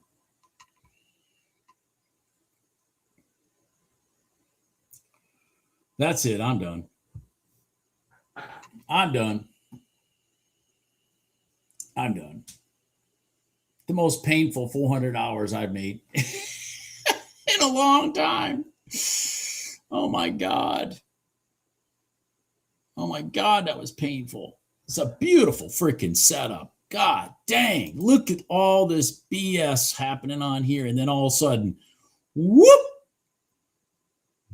That's it. I'm done. I'm done. I'm done. The most painful 400 hours I've made in a long time. Oh my God. Oh my God, that was painful. It's a beautiful freaking setup. God dang. Look at all this BS happening on here. And then all of a sudden, whoop,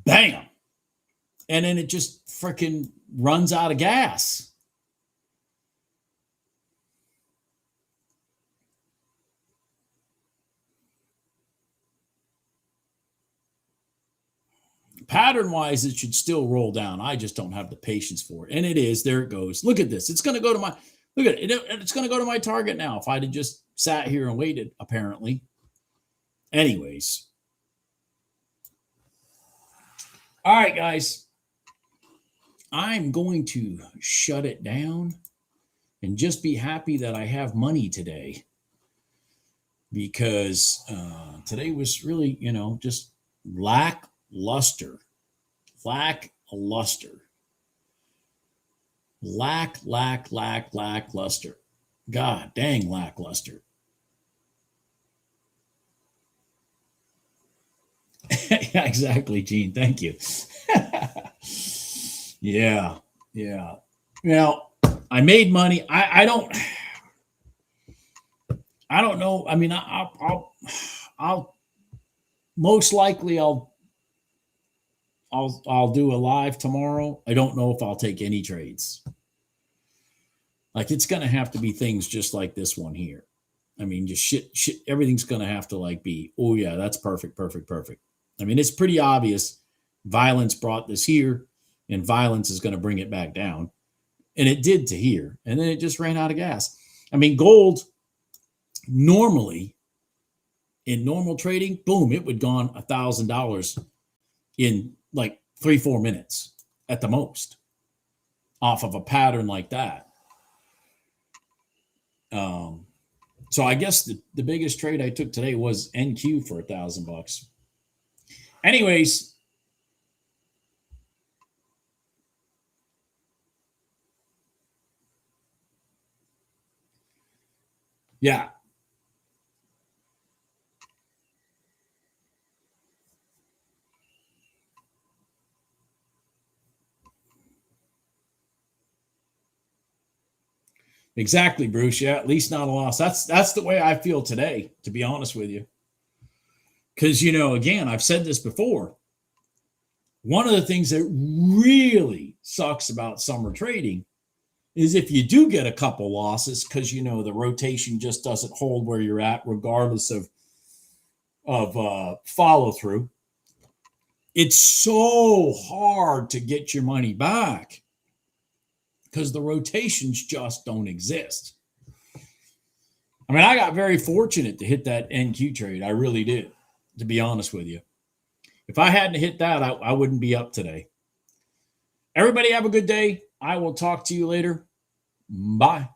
bam. and then it just freaking runs out of gas. Pattern wise, it should still roll down. I just don't have the patience for it. And it is. There it goes. Look at this. It's going to go to my, look at it. It's going to go to my target now. If I'd have just sat here and waited, apparently. Anyways. All right, guys. I'm going to shut it down and just be happy that I have money today, because today was really, just lackluster. Lackluster. God dang, lackluster. Yeah, exactly, Gene. Thank you. Yeah. Now, I made money. I don't know. I mean, I'll most likely I'll do a live tomorrow. I don't know if I'll take any trades. Like, it's going to have to be things just like this one here. I mean, just shit. Everything's going to have to like be, oh yeah, that's perfect. I mean, it's pretty obvious. Violence brought this here, and violence is going to bring it back down. And it did to here. And then it just ran out of gas. I mean, gold normally in normal trading, boom, it would gone $1,000 in like 3-4 minutes at the most off of a pattern like that. So I guess the biggest trade I took today was NQ for $1,000. Anyways, yeah. Exactly, Bruce. Yeah, at least not a loss. That's the way I feel today, to be honest with you. Because, again, I've said this before. One of the things that really sucks about summer trading is if you do get a couple losses, because, the rotation just doesn't hold where you're at, regardless of follow through. It's so hard to get your money back because the rotations just don't exist. I mean, I got very fortunate to hit that NQ trade. I really did, to be honest with you. If I hadn't hit that, I wouldn't be up today. Everybody have a good day. I will talk to you later. Bye.